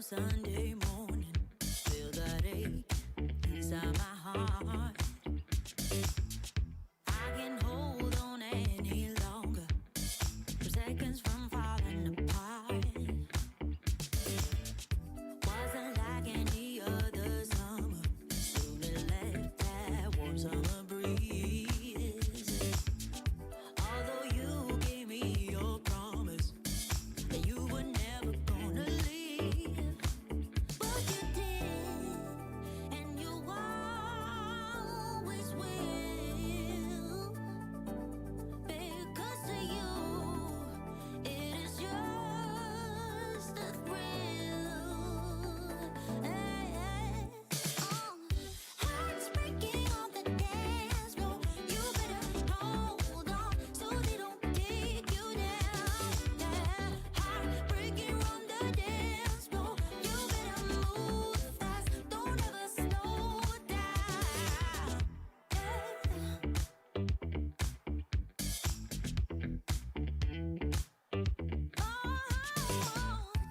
Sunday morning, feel that ache inside my heart. I can't hold on any longer. I'm seconds from falling apart. Wasn't like any other summer. Soon it left that warm summer breeze. Although you gave me your promise that you were never gonna leave, but you did, and you always will. Because to you, it is just a thrill. Hearts breaking on the dance floor. You better hold on so they don't take you down. Heart breaking on the dance floor. You better move fast. Don't ever slow down.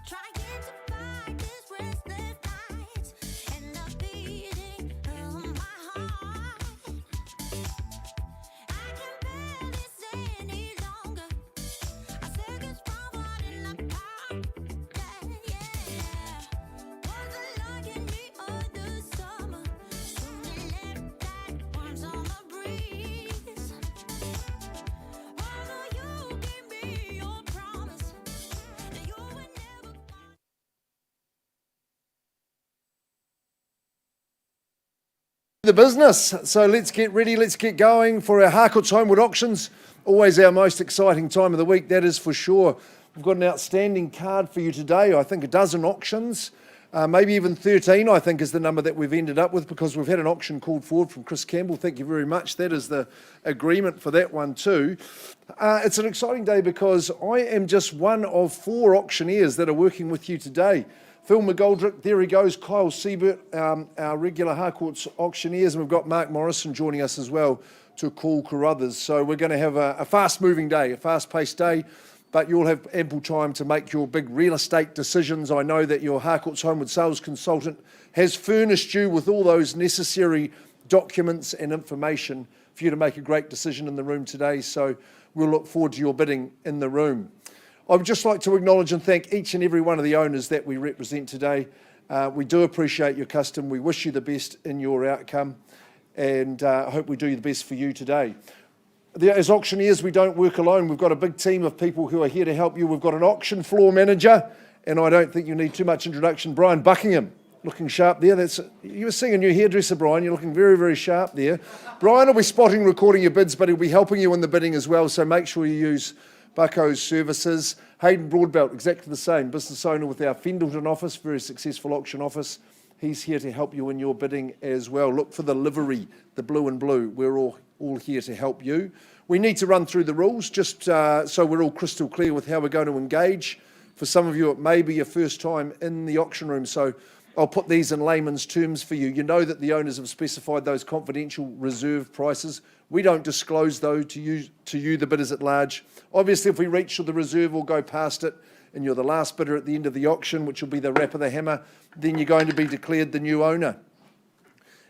Trying to fight this restless nights and the beating of my heart. I can barely stay any longer. I seconds from falling apart. Wasn't like any other summer. Soon it left that warm summer breeze. Although you gave me your promise that you would never The business. So let's get ready, let's get going for our Harcourts Holmwood auctions. Always our most exciting time of the week, that is for sure. We've got an outstanding card for you today. I think a dozen auctions, maybe even 13, I think is the number that we've ended up with, because we've had an auction called forward from Chris Campbell. Thank you very much. That is the agreement for that one too. It's an exciting day because I am just one of 4 auctioneers that are working with you today. Phil McGoldrick, there he goes, Kyle Siebert, our regular Harcourts auctioneers, and we've got Mark Morrison joining us as well to call Carruthers. So we're going to have a fast-moving day, a fast-paced day, but you'll have ample time to make your big real estate decisions. I know that your Harcourts Holmwood sales consultant has furnished you with all those necessary documents and information for you to make a great decision in the room today. So we'll look forward to your bidding in the room. I would just like to acknowledge and thank each and every one of the owners that we represent today. We do appreciate your custom. We wish you the best in your outcome, and I hope we do the best for you today. As auctioneers, we don't work alone. We've got a big team of people who are here to help you. We've got an auction floor manager, and I don't think you need too much introduction. Brian Buckingham, looking sharp there. You were seeing a new hairdresser, Brian. You're looking very, very sharp there. Brian will be spotting, recording your bids, but he'll be helping you in the bidding as well, so make sure you use Bucko's services. Hayden Broadbelt, exactly the same, business owner with our Fendleton office, very successful auction office. He's here to help you in your bidding as well. Look for the livery, the blue and blue. We're all here to help you. We need to run through the rules just so we're all crystal clear with how we're going to engage. For some of you, it may be your first time in the auction room, so I'll put these in layman's terms for you. You know that the owners have specified those confidential reserve prices. We don't disclose those to you, the bidders at large. Obviously, if we reach the reserve or go past it, and you're the last bidder at the end of the auction, which will be the rap of the hammer, then you're going to be declared the new owner.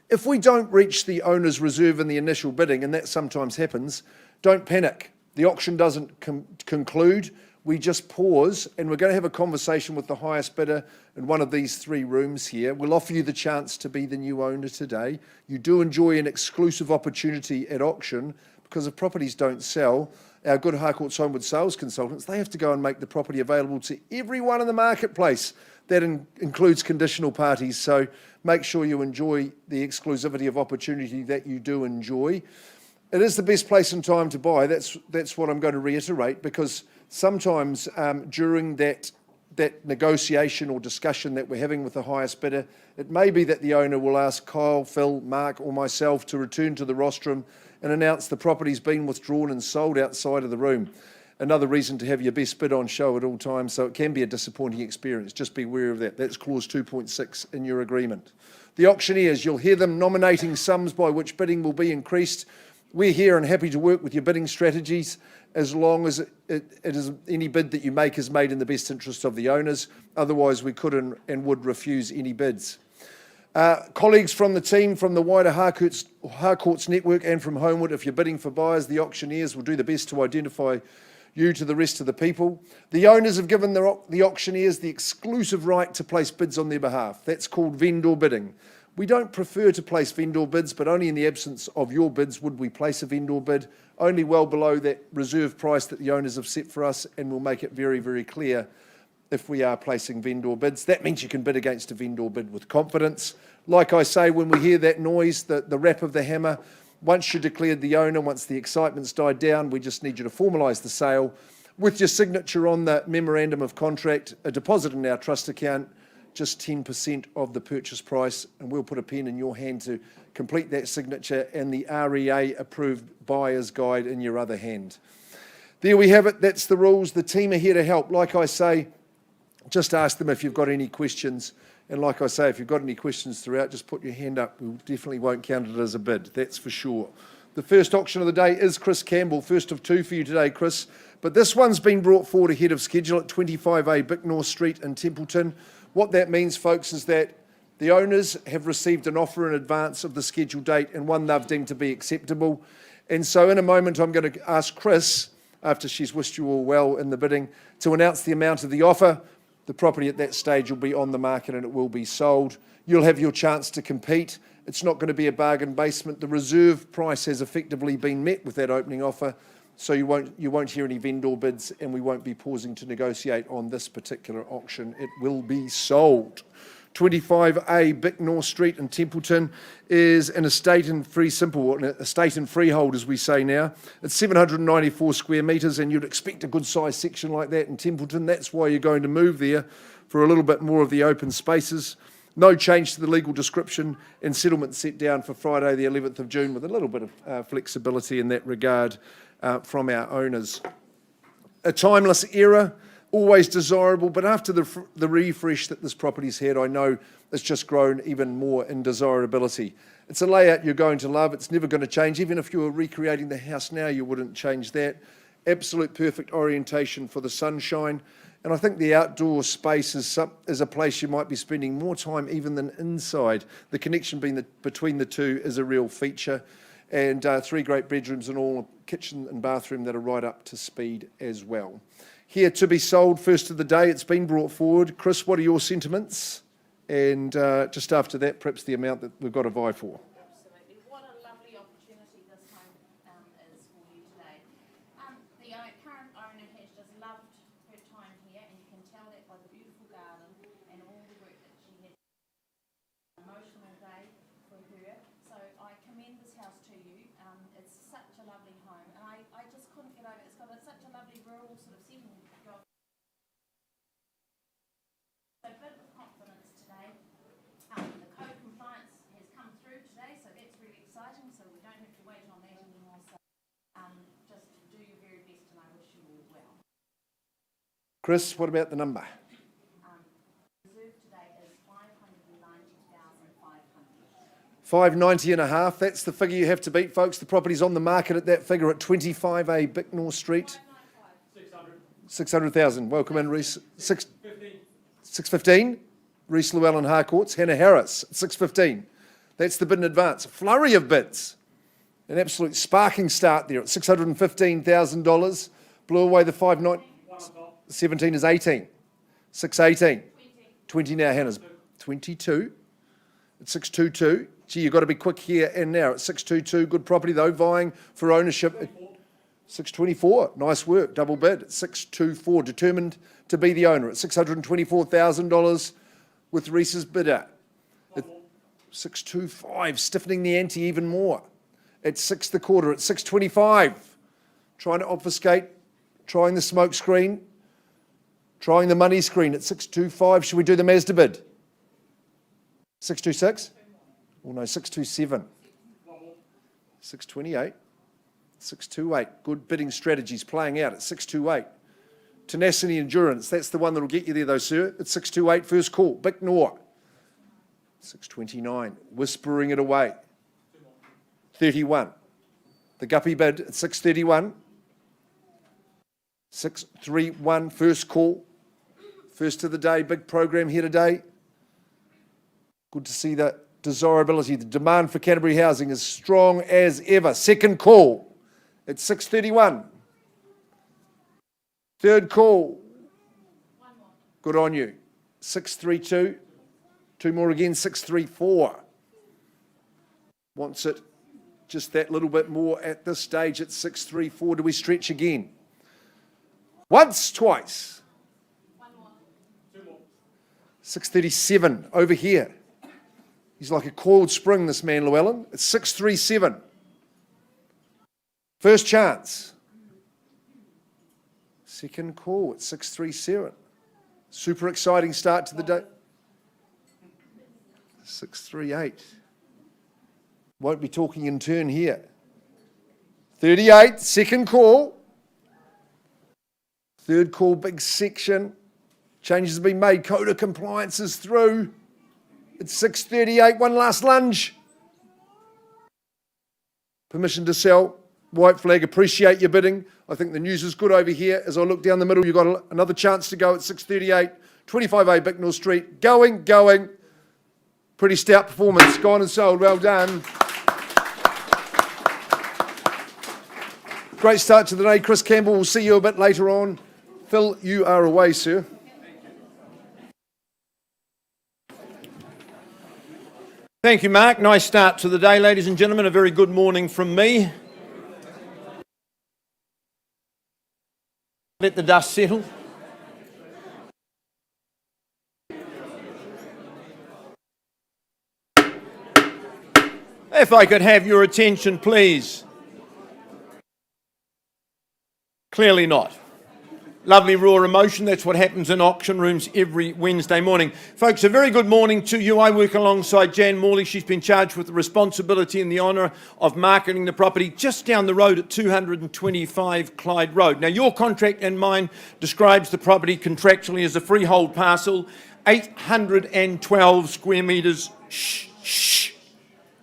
If we don't reach the owner's reserve in the initial bidding, and that sometimes happens, don't panic. The auction doesn't conclude. We just pause, and we're going to have a conversation with the highest bidder in one of these 3 rooms here. We'll offer you the chance to be the new owner today. You do enjoy an exclusive opportunity at auction, because if properties don't sell, our good Harcourts Holmwood sales consultants, they have to go and make the property available to everyone in the marketplace. That includes conditional parties, so make sure you enjoy the exclusivity of opportunity that you do enjoy. It is the best place and time to buy. That's what I'm going to reiterate, because sometimes during that negotiation or discussion that we're having with the highest bidder, it may be that the owner will ask Kyle, Phil, Mark or myself to return to the rostrum and announce the property's been withdrawn and sold outside of the room. Another reason to have your best bid on show at all times, so it can be a disappointing experience. Just be aware of that. That's clause 2.6 in your agreement. The auctioneers, you'll hear them nominating sums by which bidding will be increased. We're here and happy to work with your bidding strategies. as long as it is any bid that you make is made in the best interest of the owners. Otherwise, we could and would refuse any bids. Colleagues from the team from the wider Harcourts network and from Homewood, if you're bidding for buyers, the auctioneers will do the best to identify you to the rest of the people. The owners have given the auctioneers the exclusive right to place bids on their behalf. That's called vendor bidding. We don't prefer to place vendor bids, but only in the absence of your bids would we place a vendor bid, only well below that reserve price that the owners have set for us, and we'll make it very, very clear if we are placing vendor bids. That means you can bid against a vendor bid with confidence. Like I say, when we hear that noise, the rap of the hammer, once you declared the owner, once the excitement's died down, we just need you to formalise the sale with your signature on the memorandum of contract, a deposit in our trust account, just 10% of the purchase price, and we'll put a pen in your hand to complete that signature, and the REA-approved buyer's guide in your other hand. There we have it. That's the rules. The team are here to help. Like I say, just ask them if you've got any questions. And like I say, if you've got any questions throughout, just put your hand up. We definitely won't count it as a bid, that's for sure. The first auction of the day is Chris Campbell, first of two for you today, Chris. But this one's been brought forward ahead of schedule at 25A Bicknell Street in Templeton. What that means, folks, is that the owners have received an offer in advance of the scheduled date and one they've deemed to be acceptable. And so in a moment, I'm going to ask Chris, after she's wished you all well in the bidding, to announce the amount of the offer. The property at that stage will be on the market and it will be sold. You'll have your chance to compete. It's not going to be a bargain basement. The reserve price has effectively been met with that opening offer, so you won't hear any vendor bids, and we won't be pausing to negotiate on this particular auction. It will be sold. 25A Bicknell Street in Templeton is an estate in estate in freehold, as we say now. It's 794 square metres, and you'd expect a good sized section like that in Templeton. That's why you're going to move there, for a little bit more of the open spaces. No change to the legal description, and settlement set down for Friday the 11th of June with a little bit of flexibility in that regard from our owners. A timeless era, always desirable, but after the refresh that this property's had, I know it's just grown even more in desirability. It's a layout you're going to love. It's never going to change. Even if you were recreating the house now, you wouldn't change that. Absolute perfect orientation for the sunshine. And I think the outdoor space is a place you might be spending more time even than inside. The connection between the two is a real feature. And 3 great bedrooms and all, a kitchen and bathroom that are right up to speed as well. Here to be sold, first of the day, it's been brought forward. Chris, what are your sentiments? And just after that, perhaps the amount that we've got to vie for. Absolutely. What a lovely opportunity this home is for you today. The current owner has just loved her time here, and you can tell that by the beautiful garden and all the work that she has. Emotional day for her. So I commend this house to you. It's such a lovely home, and I just couldn't get over it. It's got such a lovely rural sort of setting. So bid with confidence today. The code compliance has come through today, so that's really exciting. So we don't have to wait on that anymore. So just do your very best, and I wish you all well. Chris, what about the number? Reserve today is 590,500. 590 and a half. That's the figure you have to beat, folks. The property's on the market at that figure at 25A Bicknell Street. 600,000. Welcome in, Reece. 615. Reece Llewellyn Harcourts. Hannah Harris at 615. That's the bid in advance. A flurry of bids. An absolute sparking start there at $615,000. Blew away the 590. 17 is 18. 618. 20 now, Hannah's. 22. At 622. Gee, you've got to be quick here and now. At 622, good property though, vying for ownership. 624, nice work, double bid. At 624, determined to be the owner. At $624,000 with Reece's bidder. At 625, stiffening the ante even more. At 6 the quarter, at 625. Trying to obfuscate, trying the smoke screen, trying the money screen at 625. Should we do the Mazda bid? 626? Oh no, 627. 628. 628. Good bidding strategies playing out at 628. Tenacity endurance. That's the one that'll get you there though, sir. At 628, first call. Bicknell. 629. Whispering it away. 31. The guppy bid at 631. 631, first call. First of the day, big program here today. Good to see that desirability. The demand for Canterbury housing is strong as ever. Second call at 631. Third call. Good on you. 632. Two more again, 634. Wants it just that little bit more at this stage at 634. Do we stretch again? Once, twice. 637 over here. He's like a coiled spring, this man, Llewellyn. It's 637. First chance. Second call at 637. Super exciting start to the day. 638. Won't be talking in turn here. 38, second call. Third call, big section. Changes have been made. Coda compliance is through. It's 638, one last lunge. Permission to sell. White flag, appreciate your bidding. I think the news is good over here. As I look down the middle, you've got another chance to go at 638. 25A Bicknell Street. Going. Pretty stout performance. Gone and sold. Well done. Great start to the day. Chris Campbell, we'll see you a bit later on. Phil, you are away, sir. Thank you, Mark. Nice start to the day, ladies and gentlemen. A very good morning from me. Let the dust settle. If I could have your attention, please. Clearly not. Lovely raw emotion, that's what happens in auction rooms every Wednesday morning. Folks, a very good morning to you. I work alongside Jan Morley. She's been charged with the responsibility and the honour of marketing the property just down the road at 225 Clyde Road. Now, your contract and mine describes the property contractually as a freehold parcel, 812 square metres.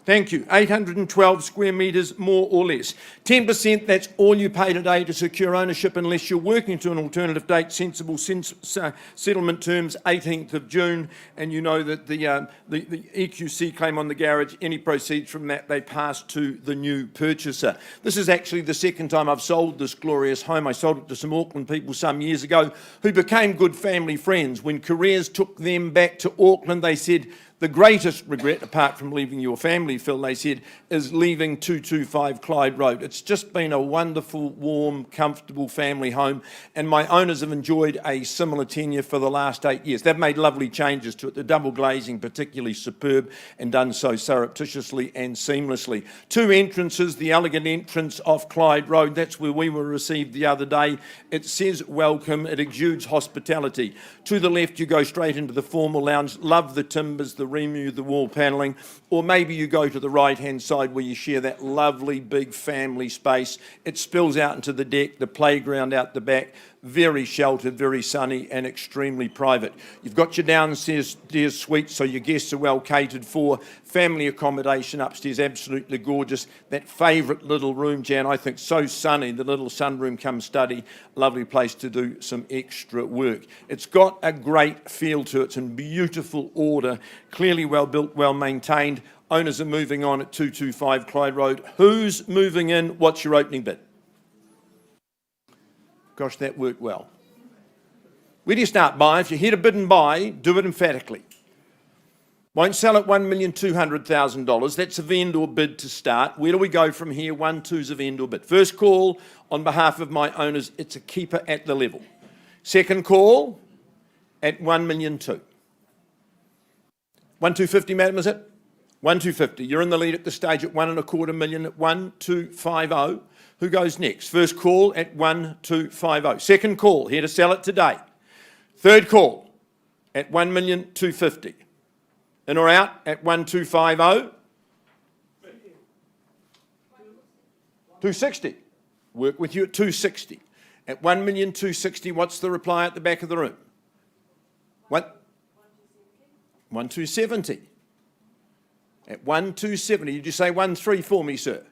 Thank you. 812 square metres, more or less. 10%, that's all you pay today to secure ownership unless you're working to an alternative date, sensible settlement terms, 18th of June. And you know that the EQC claim on the garage, any proceeds from that, they pass to the new purchaser. This is actually the second time I've sold this glorious home. I sold it to some Auckland people some years ago who became good family friends. When careers took them back to Auckland, they said, the greatest regret, apart from leaving your family, Phil, they said, is leaving 225 Clyde Road. It's just been a wonderful, warm, comfortable family home, and my owners have enjoyed a similar tenure for the last 8 years. They've made lovely changes to it, the double glazing particularly superb, and done so surreptitiously and seamlessly. Two entrances, the elegant entrance off Clyde Road, that's where we were received the other day. It says welcome, it exudes hospitality. To the left, you go straight into the formal lounge, love the timbers, the Remu, the wall panelling, or maybe you go to the right-hand side where you share that lovely big family space. It spills out into the deck, the playground out the back, very sheltered, very sunny and extremely private. You've got your downstairs suite, so your guests are well catered for. Family accommodation upstairs, absolutely gorgeous. That favourite little room, Jan, I think so sunny, the little sunroom come study, lovely place to do some extra work. It's got a great feel to it, it's in beautiful order, clearly well built, well maintained. Owners are moving on at 225 Clyde Road. Who's moving in? What's your opening bid? Gosh, that worked well. Where do you start buying? If you're here to bid and buy, do it emphatically. Won't sell at $1,200,000. That's a vendor bid to start. Where do we go from here? 1-2's a vendor bid. First call, on behalf of my owners, it's a keeper at the level. Second call, at $1,200,000. 1,250, madam, is it? 1,250. You're in the lead at the stage at $1.25 million at 1,250. Who goes next? First call at 1,250. Second call, here to sell it today. Third call at 1,250,000. In or out at 1,250. 260. Work with you at 260. At 1,260,000, what's the reply at the back of the room? What? 1,270. At 1,270, did you say 1,3 for me, sir?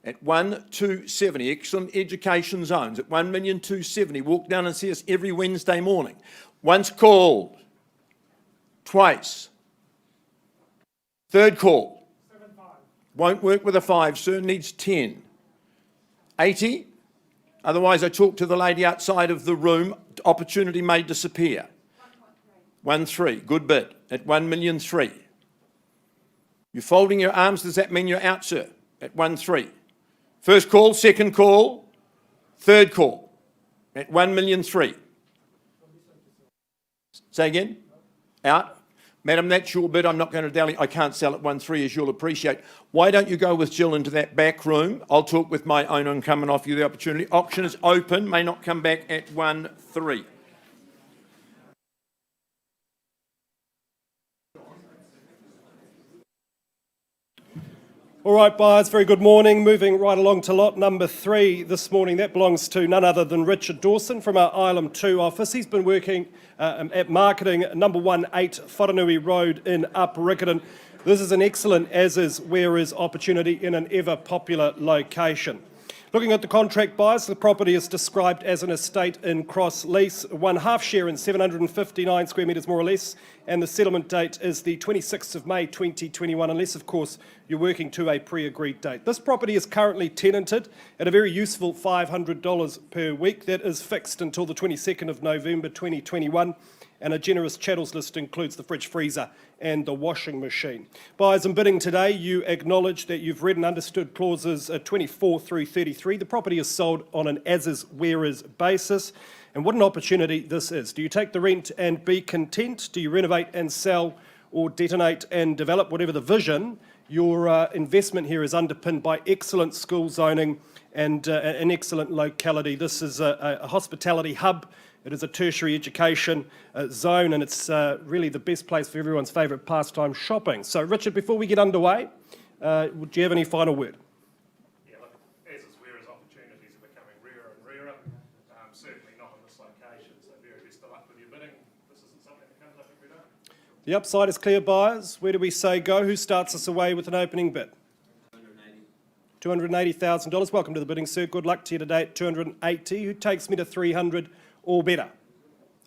at 1,270. Excellent education zones at 1,270,000. Walk down and see us every Wednesday morning. Once called, twice. Third call. 7-5. Won't work with a 5, sir, needs 10. 80. Otherwise, I talk to the lady outside of the room. Opportunity may disappear. 1.3, good bid, at 1,300,000. You're folding your arms, does that mean you're out, sir? At 1.3. First call, second call, third call, at 1,300,000. Say again? Out? Madam, that's your bid. I'm not going to dally. I can't sell at 1.3, as you'll appreciate. Why don't you go with Jill into that back room? I'll talk with my owner and come and offer you the opportunity. Auction is open, may not come back at 1.3. All right, buyers, very good morning. Moving right along to lot number 3 this morning. That belongs to none other than Richard Dawson from our INROOM 2 office. He's been working at marketing number 18 Faranui Road in Upper Riccarton. This is an excellent as-is, where-is opportunity in an ever-popular location. Looking at the contract, buyers, the property is described as an estate in cross lease, 1/2 share in 759 square metres more or less, and the settlement date is the 26th of May 2021, unless of course you're working to a pre-agreed date. This property is currently tenanted at a very useful $500 per week. That is fixed until the 22nd of November 2021, and a generous chattels list includes the fridge, freezer and the washing machine. Buyers in bidding today, you acknowledge that you've read and understood clauses 24 through 33. The property is sold on an as-is, where-is basis. And what an opportunity this is. Do you take the rent and be content? Do you renovate and sell, or detonate and develop? Whatever the vision, your investment here is underpinned by excellent school zoning and an excellent locality. This is a hospitality hub. It is a tertiary education zone, and it's really the best place for everyone's favourite pastime, shopping. So, Richard, before we get underway, would you have any final word? Yeah, look, as is where opportunities are becoming rarer and rarer, certainly not in this location, so very best of luck with your bidding. This isn't something that comes up every day. The upside is clear, buyers. Where do we say go? Who starts us away with an opening bid? $280,000. Welcome to the bidding, sir. Good luck to you today at 280. Who takes me to 300 or better?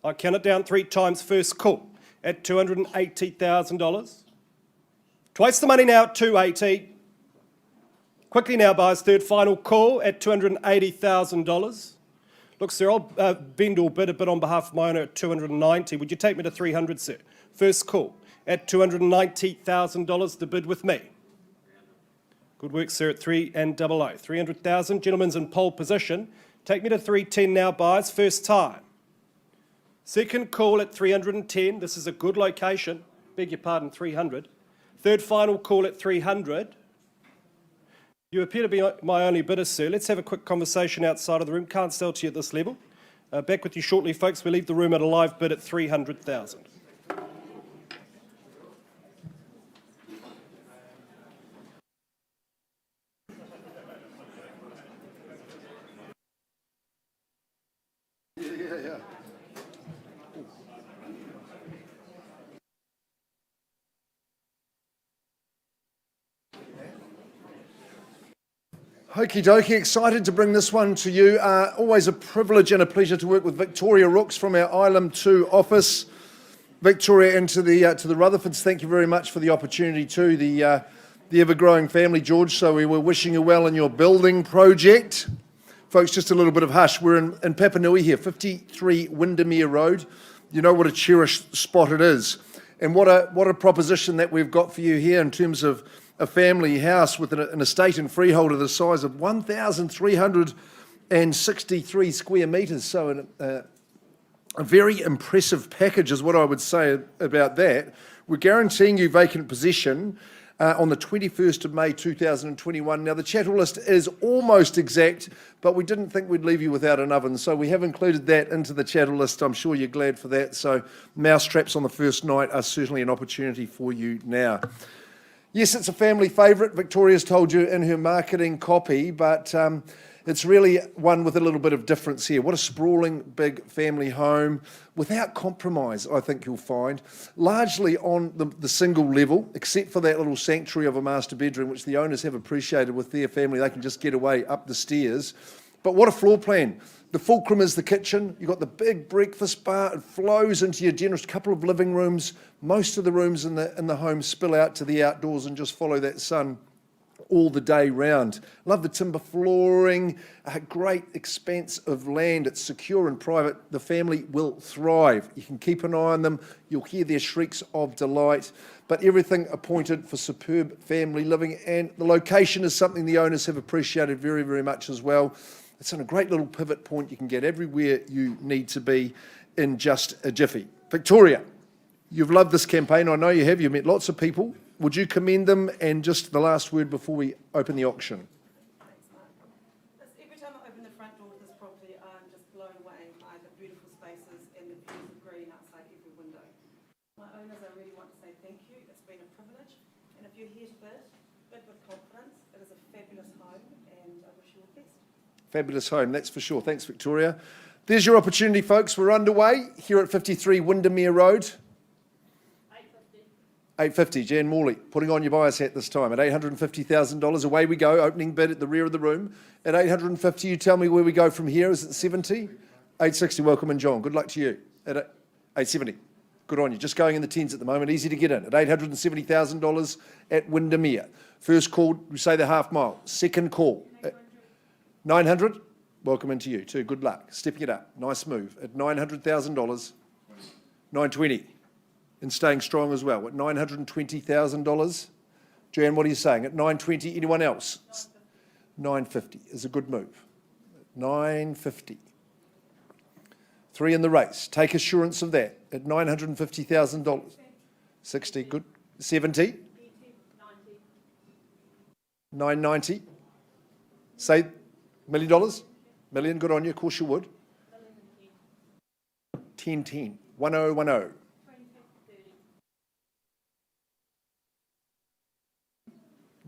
I count it down 3 times. First call at $280,000. Twice the money now at 280. Quickly now, buyers. Third final call at $280,000. Look, sir, I'll bend or bid a bit on behalf of my owner at 290. Would you take me to 300, sir? First call at $290,000 to bid with me. Good work, sir, at 300. 300,000. Gentlemen's in pole position. Take me to 310 now, buyers. First time. Second call at 310. This is a good location. Beg your pardon, 300. Third final call at 300. You appear to be my only bidder, sir. Let's have a quick conversation outside of the room. Can't sell to you at this level. Back with you shortly, folks. We leave the room at a live bid at 300,000. Okie dokie, excited to bring this one to you. Always a privilege and a pleasure to work with Victoria Rooks from our INROOM 2 office. Victoria, and to the Rutherfords, thank you very much for the opportunity too. The ever-growing family, George, so we were wishing you well in your building project. Folks, just a little bit of hush. We're in Papanui here, 53 Windermere Road. You know what a cherished spot it is. And what a proposition that we've got for you here in terms of a family house with an estate and freehold of the size of 1,363 square metres. So a very impressive package is what I would say about that. We're guaranteeing you vacant possession on the 21st of May 2021. Now, the chattel list is almost exact, but we didn't think we'd leave you without an oven, so we have included that into the chattel list. I'm sure you're glad for that. So mousetraps on the first night are certainly an opportunity for you now. Yes, it's a family favourite. Victoria's told you in her marketing copy, but It's really one with a little bit of difference here. What a sprawling, big family home without compromise, I think you'll find. Largely on the single level, except for that little sanctuary of a master bedroom, which the owners have appreciated with their family. They can just get away up the stairs. But what a floor plan. The fulcrum is the kitchen. You've got the big breakfast bar. It flows into your generous couple of living rooms. Most of the rooms in the home spill out to the outdoors and just follow that sun all the day round. Love the timber flooring, a great expanse of land. It's secure and private. The family will thrive. You can keep an eye on them. You'll hear their shrieks of delight, but everything appointed for superb family living, and the location is something the owners have appreciated very, very much as well. It's on a great little pivot point. You can get everywhere you need to be in just a jiffy. Victoria, you've loved this campaign. I know you have. You've met lots of people. Would you commend them? And just the last word before we open the auction. Thanks, Mark. Every time I open the front door to this property, I'm just blown away by the beautiful spaces and the views of green outside every window. My owners, I really want to say thank you. It's been a privilege. And if you're here to bid with confidence, it is a fabulous home, and I wish you all the best. Fabulous home, that's for sure. Thanks, Victoria. There's your opportunity, folks. We're underway here at 53 Windermere Road. 850, Jan Morley, putting on your buyer's hat this time at $850,000. Away we go, opening bid at the rear of the room. At 850, you tell me where we go from here. Is it 70? 860, welcome in, John. Good luck to you. At 870, good on you. Just going in the tens at the moment, easy to get in. At $870,000 at Windermere. First call, we say the half mile. Second call. 900, welcome into you too. Good luck. Stepping it up, nice move. At $900,000, 920. And staying strong as well at $920,000. Jan, what are you saying? At 920, anyone else? 950 is a good move. 950. 3 in the race. Take assurance of that at $950,000. 60, good. 70. 990. Say $1 million. Million, good on you. Of course you would. 1010. 1010.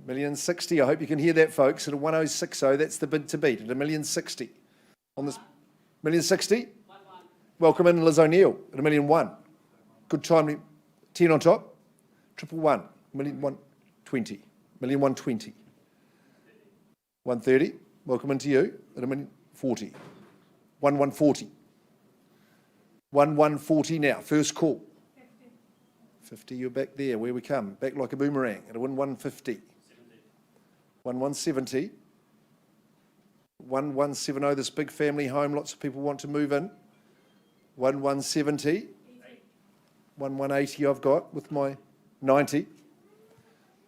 $1,060,000. I hope you can hear that, folks. At a 1060, that's the bid to beat. At $1,060,000 on this. $1,060,000. Welcome in, Liz O'Neill at $1,001,000. Good time. 10 on top. 111. $1,120,000. $1,120,000. 130. Welcome into you at $1,040,000. 1140. 1140 now. First call. 50. You're back there. Where we come. Back like a boomerang at a 150. 1170. 1170, this big family home, lots of people want to move in. 1170. 1180 I've got with my 90.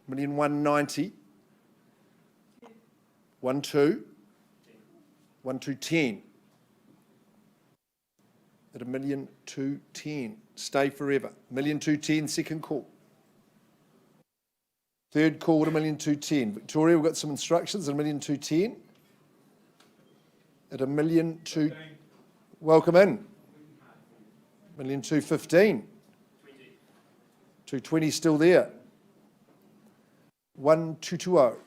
1,190. 12. 1210. At 1,210,000. Stay forever. 1,210,000, second call. Third call at 1,210,000. Victoria, we've got some instructions at 1,210,000. At 1,210,000. Welcome in. 1,215,000. 220 still there. 1,220.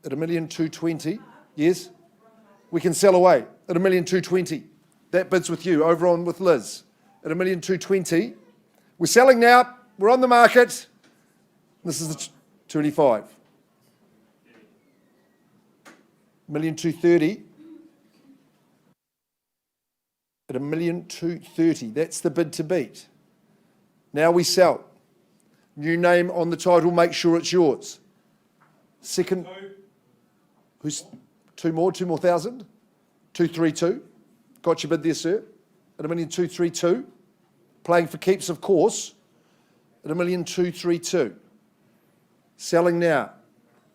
At 1,220,000. Yes? We can sell away at 1,220,000. That bid's with you. Over on with Liz. At 1,220,000. We're selling now. We're on the market. This is the 25. 1,230,000. At 1,230,000. That's the bid to beat. Now we sell. New name on the title. Make sure it's yours. Second. Who's 2 more? 2 more thousand? 232. Got your bid there, sir. At 1,232,000. Playing for keeps, of course. At 1,232,000. Selling now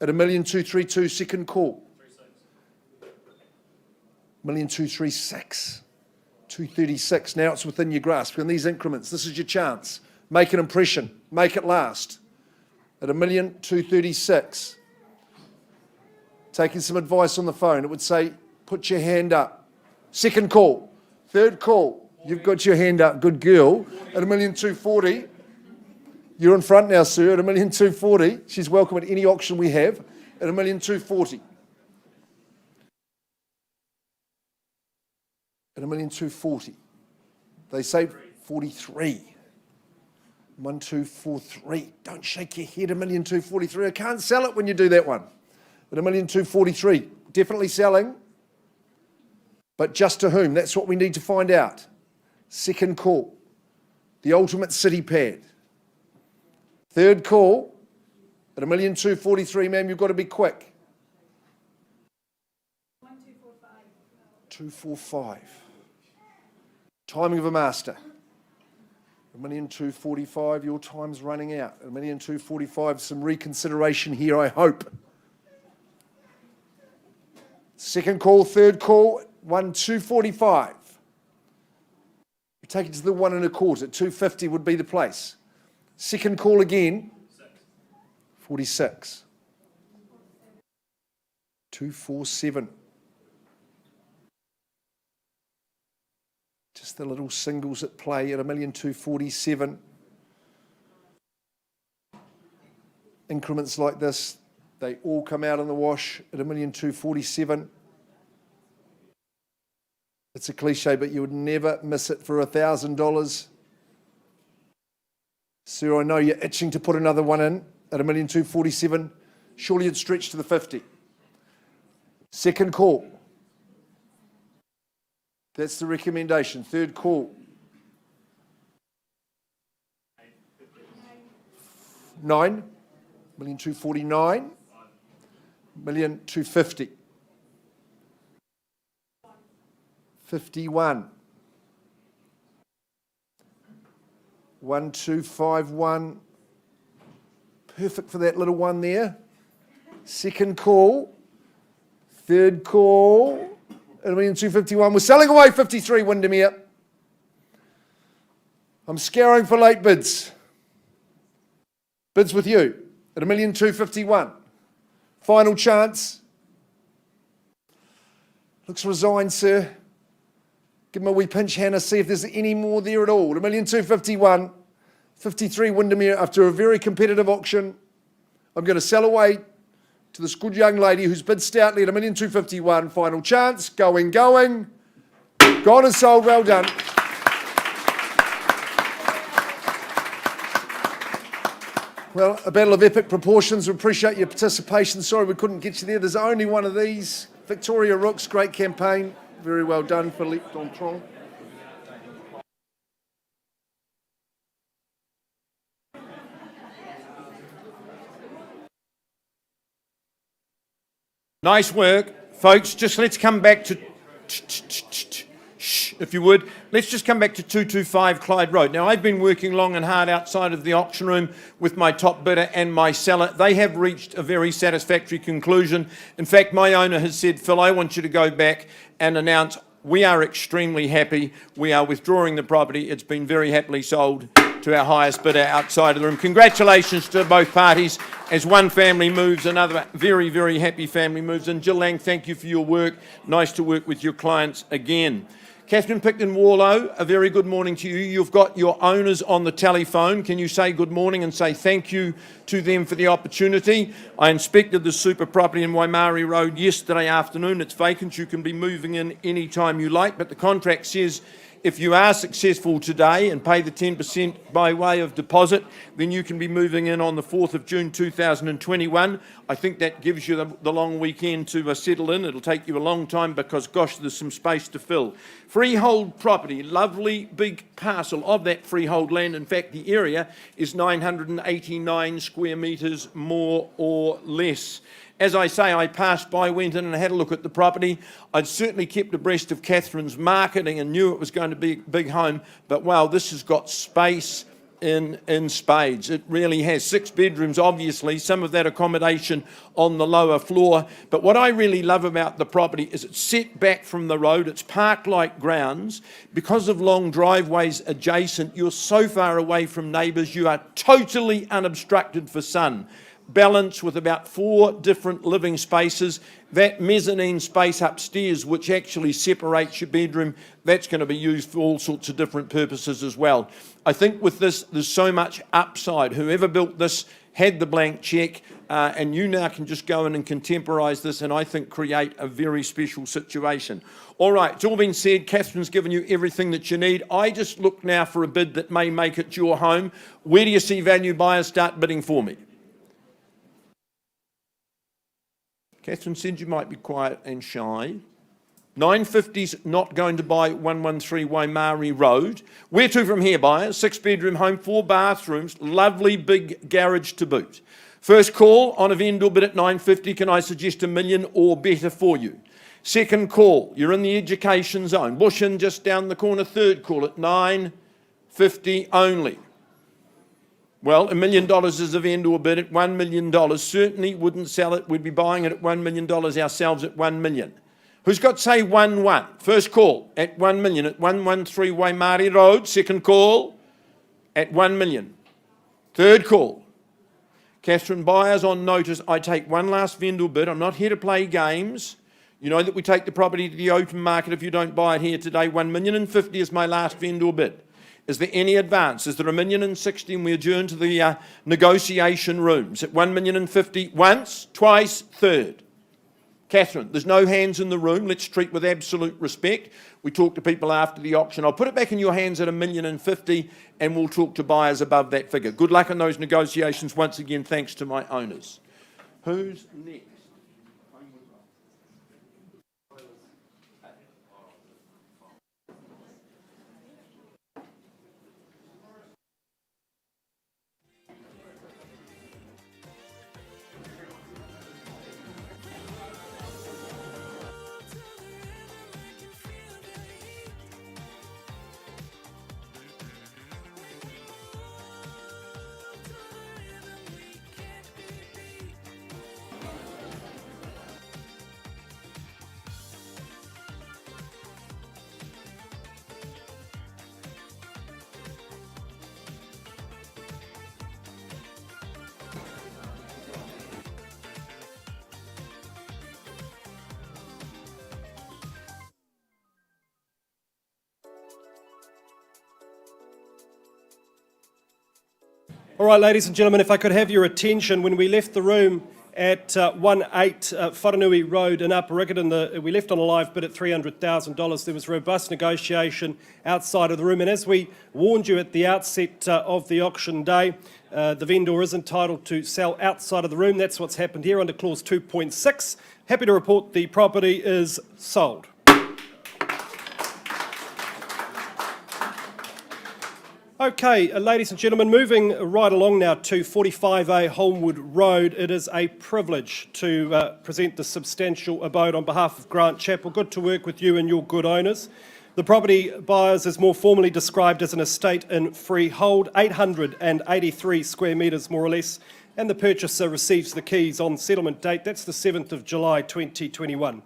at 1,232,000, second call. 1,236,000. 236. Now it's within your grasp. In these increments, this is your chance. Make an impression. Make it last. At 1,236,000. Taking some advice on the phone, it would say, put your hand up. Second call. Third call. You've got your hand up. Good girl. At 1,240,000. You're in front now, sir, at 1,240,000. She's welcome at any auction we have at 1,240,000. at 1,240,000. They say 43. 1,243. Don't shake your head, 1,243,000. I can't sell it when you do that one. At 1,243,000. Definitely selling. But just to whom? That's what we need to find out. Second call. The ultimate city pad. Third call. At 1,243,000, ma'am, you've got to be quick. 245. Timing of a master. 1,245,000, your time's running out. 1,245,000, some reconsideration here, I hope. Second call, third call, 1,245,000. We take it to the 1 1/4. 250 would be the place. Second call again, 46. 247. Just the little singles at play at 1,247,000. Increments like this, they all come out in the wash at 1,247,000. It's a cliche, but you would never miss it for $1,000. Sir, I know you're itching to put another one in at 1,247,000. Surely you'd stretch to the 50. Second call. That's the recommendation. Third call. 9. 1,249,000. 1,250,000. 51. 1,251. Perfect for that little one there. Second call. Third call. At 1,251,000. We're selling away 53, Windermere. I'm scouring for late bids. Bids with you at 1,251,000. Final chance. Looks resigned, sir. Give him a wee pinch, Hannah, see if there's any more there at all. 1,251,000. 53 Windermere after a very competitive auction. I'm going to sell away to this good young lady who's bid stoutly at 1,251,000. Final chance. Going. Gone and sold. Well done. Well, a battle of epic proportions. We appreciate your participation. Sorry we couldn't get you there. There's only one of these. Victoria Rooks, great campaign. Very well done, Philippe Dontron. Nice work, folks. Just let's come back to, if you would. Let's just come back to 225 Clyde Road. Now, I've been working long and hard outside of the auction room with my top bidder and my seller. They have reached a very satisfactory conclusion. In fact, my owner has said, Phil, I want you to go back and announce we are extremely happy. We are withdrawing the property. It's been very happily sold to our highest bidder outside of the room. Congratulations to both parties as one family moves, another very, very happy family moves. And Jill Lang, thank you for your work. Nice to work with your clients again. Catherine Picton-Warlow, a very good morning to you. You've got your owners on the telephone. Can you say good morning and say thank you to them for the opportunity? I inspected the super property in Waimari Road yesterday afternoon. It's vacant. You can be moving in any time you like, but the contract says if you are successful today and pay the 10% by way of deposit, then you can be moving in on the 4th of June 2021. I think that gives you the long weekend to settle in. It'll take you a long time because, gosh, there's some space to fill. Freehold property, lovely big parcel of that freehold land. In fact, the area is 989 square metres, more or less. As I say, I passed by, went in and had a look at the property. I'd certainly kept abreast of Catherine's marketing and knew it was going to be a big home, but wow, this has got space in spades. It really has. 6 bedrooms, obviously, some of that accommodation on the lower floor. But what I really love about the property is it's set back from the road. It's park-like grounds. Because of long driveways adjacent, you're so far away from neighbours, you are totally unobstructed for sun. balance with about 4 different living spaces. That mezzanine space upstairs, which actually separates your bedroom, that's going to be used for all sorts of different purposes as well. I think with this, there's so much upside. Whoever built this had the blank cheque, and you now can just go in and contemporise this and I think create a very special situation. All right, it's all been said. Catherine's given you everything that you need. I just look now for a bid that may make it your home. Where do you see value buyers start bidding for me? Catherine said you might be quiet and shy. 950's not going to buy 113 Waimari Road. Where to from here, buyers? 6-bedroom home, 4 bathrooms, lovely big garage to boot. First call on a vendor bid at 950. Can I suggest $1 million or better for you? Second call, you're in the education zone. Bush Inn just down the corner. Third call at 950 only. Well, $1 million is a vendor bid at $1 million. Certainly wouldn't sell it. We'd be buying it at $1 million ourselves at $1 million. Who's got, say, 1-1? First call at $1 million at 113 Waimari Road. Second call at $1 million. Third call. Catherine, buyers on notice. I take one last vendor bid. I'm not here to play games. You know that we take the property to the open market if you don't buy it here today. $1,050,000 is my last vendor bid. Is there any advance? Is there $1,060,000 and we adjourn to the negotiation rooms at $1,050,000 once, twice, third? Catherine, there's no hands in the room. Let's treat with absolute respect. We talk to people after the auction. I'll put it back in your hands at $1,050,000 and we'll talk to buyers above that figure. Good luck in those negotiations. Once again, thanks to my owners. Who's next? All right, ladies and gentlemen, if I could have your attention, when we left the room at 18 Faranui Road in Upper Riccarton, we left on a live bid at $300,000. There was robust negotiation outside of the room, and as we warned you at the outset of the auction day, the vendor is entitled to sell outside of the room. That's what's happened here under clause 2.6. Happy to report the property is sold. Okay, ladies and gentlemen, moving right along now to 45A Homewood Road. It is a privilege to present the substantial abode on behalf of Grant Chapel. Good to work with you and your good owners. The property, buyers, is more formally described as an estate in freehold, 883 square metres more or less, and the purchaser receives the keys on settlement date. That's the 7th of July 2021.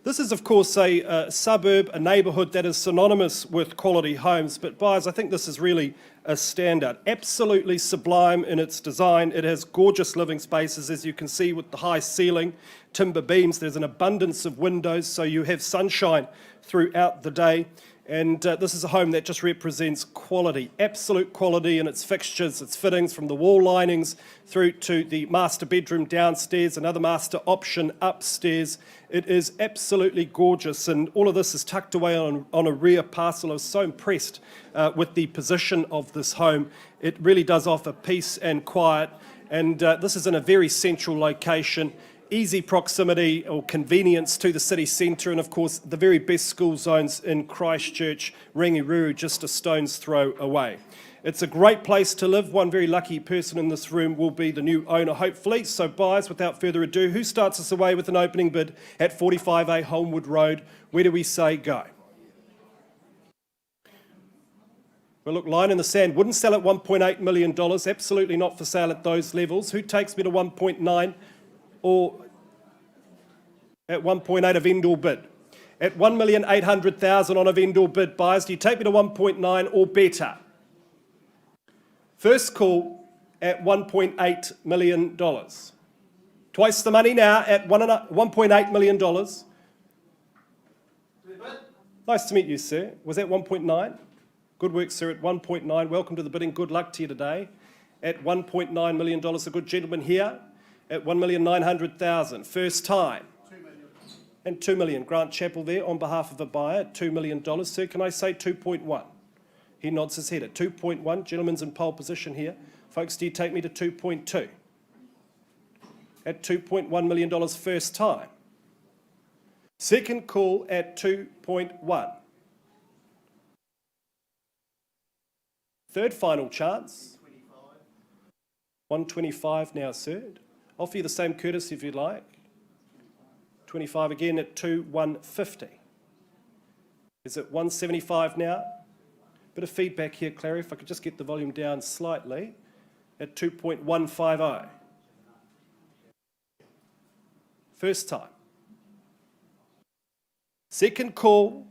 This is, of course, a suburb, a neighbourhood that is synonymous with quality homes, but buyers, I think this is really a standout. Absolutely sublime in its design. It has gorgeous living spaces, as you can see, with the high ceiling, timber beams. There's an abundance of windows, so you have sunshine throughout the day. And this is a home that just represents quality, absolute quality in its fixtures, its fittings, from the wall linings through to the master bedroom downstairs, another master option upstairs. It is absolutely gorgeous, and all of this is tucked away on a rear parcel. I was so impressed with the position of this home. It really does offer peace and quiet, and this is in a very central location. Easy proximity or convenience to the city centre, and of course the very best school zones in Christchurch, Ringiroa, just a stone's throw away. It's a great place to live. One very lucky person in this room will be the new owner, hopefully. So buyers, without further ado, who starts us away with an opening bid at 45A Homewood Road? Where do we say go? Well, look, line in the sand. Wouldn't sell at $1.8 million. Absolutely not for sale at those levels. Who takes me to 1.9? Or at 1.8 a vendor bid? At $1,800,000 on a vendor bid, buyers, do you take me to 1.9 or better? First call at $1.8 million. Twice the money now at $1.8 million. Nice to meet you, sir. Was that 1.9? Good work, sir, at 1.9. Welcome to the bidding. Good luck to you today. At $1.9 million, a good gentleman here at $1,900,000. First time. And $2 million. Grant Chappell there on behalf of the buyer at $2 million. Sir, can I say 2.1? He nods his head at 2.1. Gentleman's in pole position here. Folks, do you take me to 2.2? At $2.1 million first time. Second call at 2.1. Third final chance. 125 now, sir. Offer you the same courtesy if you'd like. 25 again at 150. Is it 175 now? Bit of feedback here, Clary, if I could just get the volume down slightly. At 2.150. First time. Second call.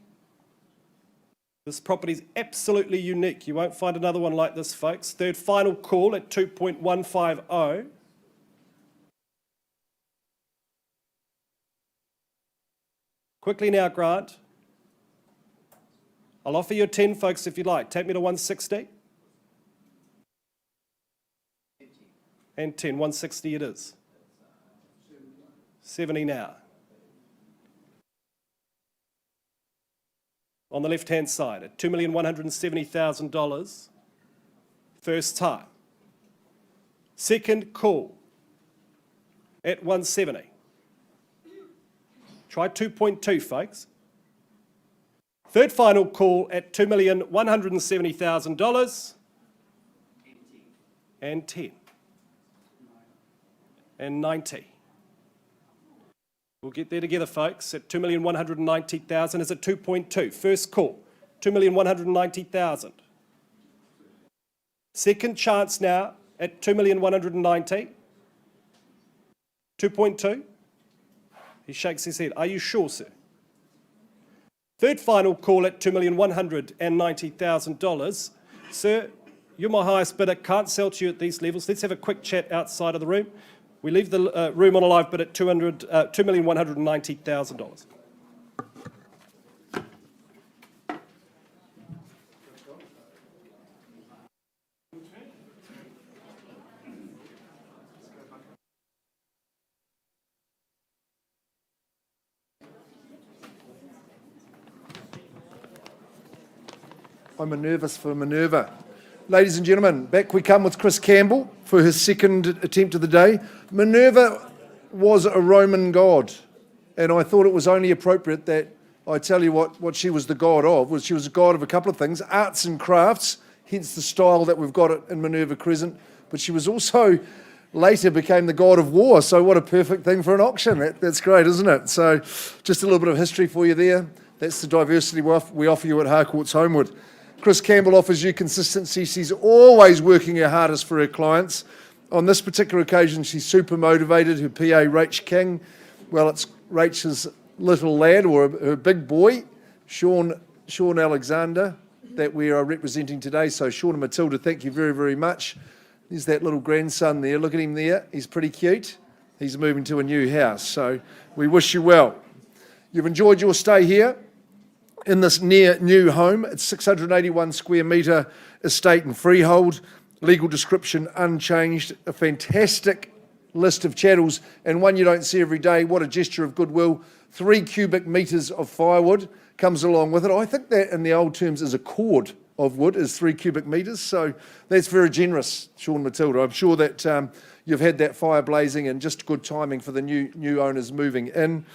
This property is absolutely unique. You won't find another one like this, folks. Third final call at 2.150. Quickly now, Grant. I'll offer you 10, folks, if you like. Take me to 160. And 10, 160 it is. 70 now. On the left-hand side at $2,170,000. First time. Second call at 170. Try 2.2, folks. Third final call at $2,170,000. And 10. And 90. We'll get there together, folks, at $2,190,000 is at 2.2. First call, $2,190,000. Second chance now at $2,190,000. 2.2. He shakes his head. Are you sure, sir? Third final call at $2,190,000. Sir, you're my highest bidder. Can't sell to you at these levels. Let's have a quick chat outside of the room. We leave the room on a live bid at $2,190,000. I'm nervous for Minerva. Ladies and gentlemen, back we come with Chris Campbell for his second attempt of the day. Minerva was a Roman god, and I thought it was only appropriate that I tell you what she was the god of. Well, she was a god of a couple of things, arts and crafts, hence the style that we've got it in Minerva Crescent, but she was also later became the god of war, so what a perfect thing for an auction. That's great, isn't it? So just a little bit of history for you there. That's the diversity we offer you at Harcourts Holmwood. Chris Campbell offers you consistency. She's always working her hardest for her clients. On this particular occasion, she's super motivated. Her PA, Rach King, well, it's Rach's little lad, or her big boy, Sean Alexander, that we are representing today. So Sean and Matilda, thank you very, very much. There's that little grandson there. Look at him there. He's pretty cute. He's moving to a new house. So we wish you well. You've enjoyed your stay here in this near new home. It's 681 square metre estate and freehold. Legal description unchanged. A fantastic list of chattels, and one you don't see every day. What a gesture of goodwill. 3 cubic metres of firewood comes along with it. I think that in the old terms is a cord of wood is 3 cubic metres, so that's very generous, Sean and Matilda. I'm sure that you've had that fire blazing and just good timing for the new owners moving in.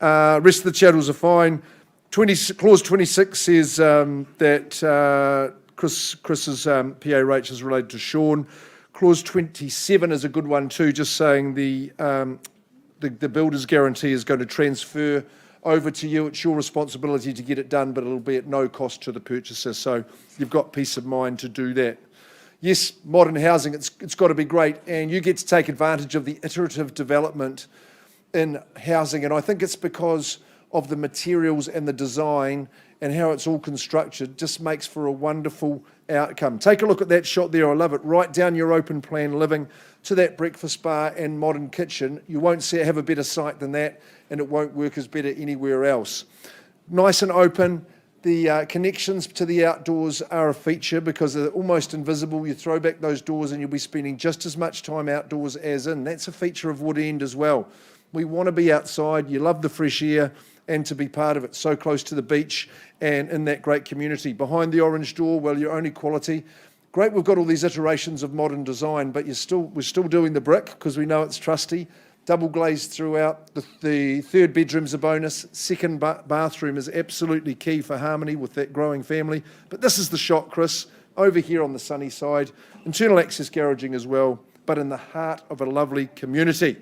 Rest of the chattels are fine. Clause 26 says that Chris's PA Rach is related to Sean. Clause 27 is a good one too, just saying the builder's guarantee is going to transfer over to you. It's your responsibility to get it done, but it'll be at no cost to the purchaser, so you've got peace of mind to do that. Yes, modern housing, it's got to be great, and you get to take advantage of the iterative development in housing, and I think it's because of the materials and the design and how it's all constructed, just makes for a wonderful outcome. Take a look at that shot there. I love it. Right down your open plan living to that breakfast bar and modern kitchen. You won't have a better site than that, and it won't work as better anywhere else. Nice and open. The connections to the outdoors are a feature because they're almost invisible. You throw back those doors and you'll be spending just as much time outdoors as in. That's a feature of Wood End as well. We want to be outside. You love the fresh air and to be part of it, so close to the beach and in that great community. Behind the orange door, well, your only quality. Great, we've got all these iterations of modern design, but we're still doing the brick because we know it's trusty. Double glazed throughout. The third bedroom's a bonus. Second bathroom is absolutely key for harmony with that growing family. But this is the shot, Chris, over here on the sunny side. Internal access garaging as well, but in the heart of a lovely community.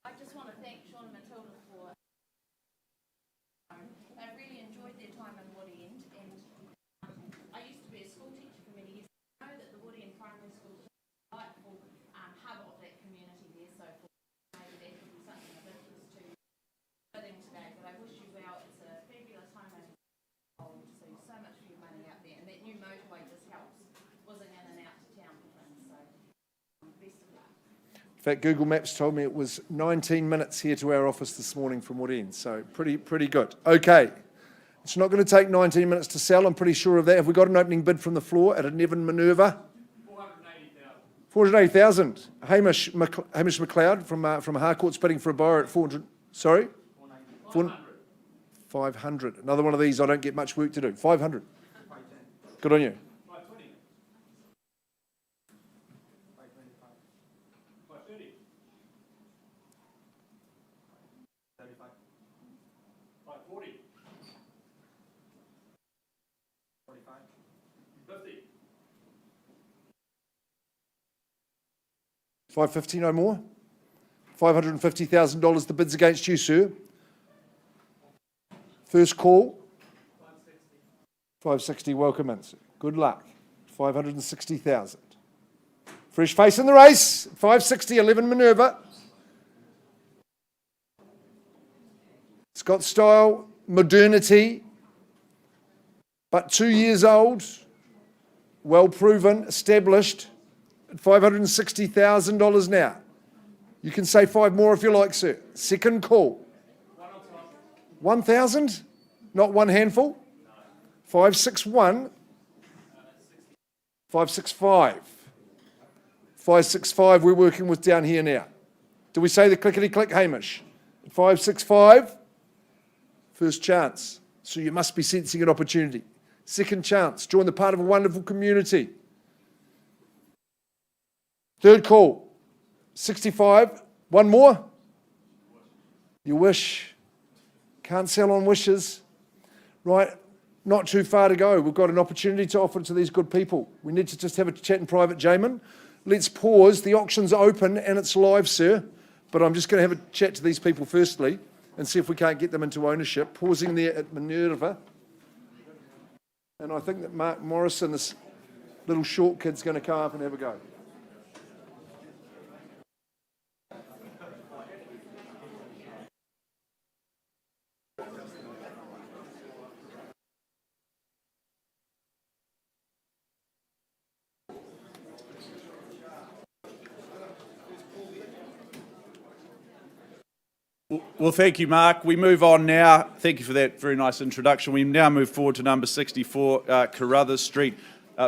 I just want to thank Sean and Matilda for they've really enjoyed their time in Wood End, and I used to be a school teacher for many years. I know that the Wood End Primary School is a delightful hub of that community there, so maybe that could be something of interest to living today. But I wish you well. It's a fabulous home and so much for your money out there, and that new motorway just helps whizzing in and out to town for things. So best of luck. In fact, Google Maps told me it was 19 minutes here to our office this morning from Wood End, so pretty good. Okay, it's not going to take 19 minutes to sell, I'm pretty sure of that. Have we got an opening bid from the floor at a Nevin Minerva? 480,000. Hamish McLeod from Harcourts bidding for a buyer at 400. Sorry? 500. Another one of these I don't get much work to do. 500. Good on you. 550, no more? $550,000, the bid's against you, sir. First call. 560, welcome in, sir. Good luck. 560,000. Fresh face in the race. 560, 11 Minerva. It's got style, modernity, but 2 years old, well proven, established. At $560,000 now. You can say 5 more if you like, sir. Second call. 1,000? Not one handful? 561. 565. 565 we're working with down here now. Do we say the clickety-click, Hamish? 565. First chance. So you must be sensing an opportunity. Second chance. Join the part of a wonderful community. Third call, 65. One more? You wish. Can't sell on wishes. Right, not too far to go. We've got an opportunity to offer to these good people. We need to just have a chat in private, Jamin. Let's pause. The auction's open and it's live, sir. But I'm just going to have a chat to these people firstly and see if we can't get them into ownership. Pausing there at Minerva. And I think that Mark Morrison, this little short kid's going to come up and have a go. Well, thank you, Mark. We move on now. Thank you for that very nice introduction. We now move forward to number 64, Carruthers Street,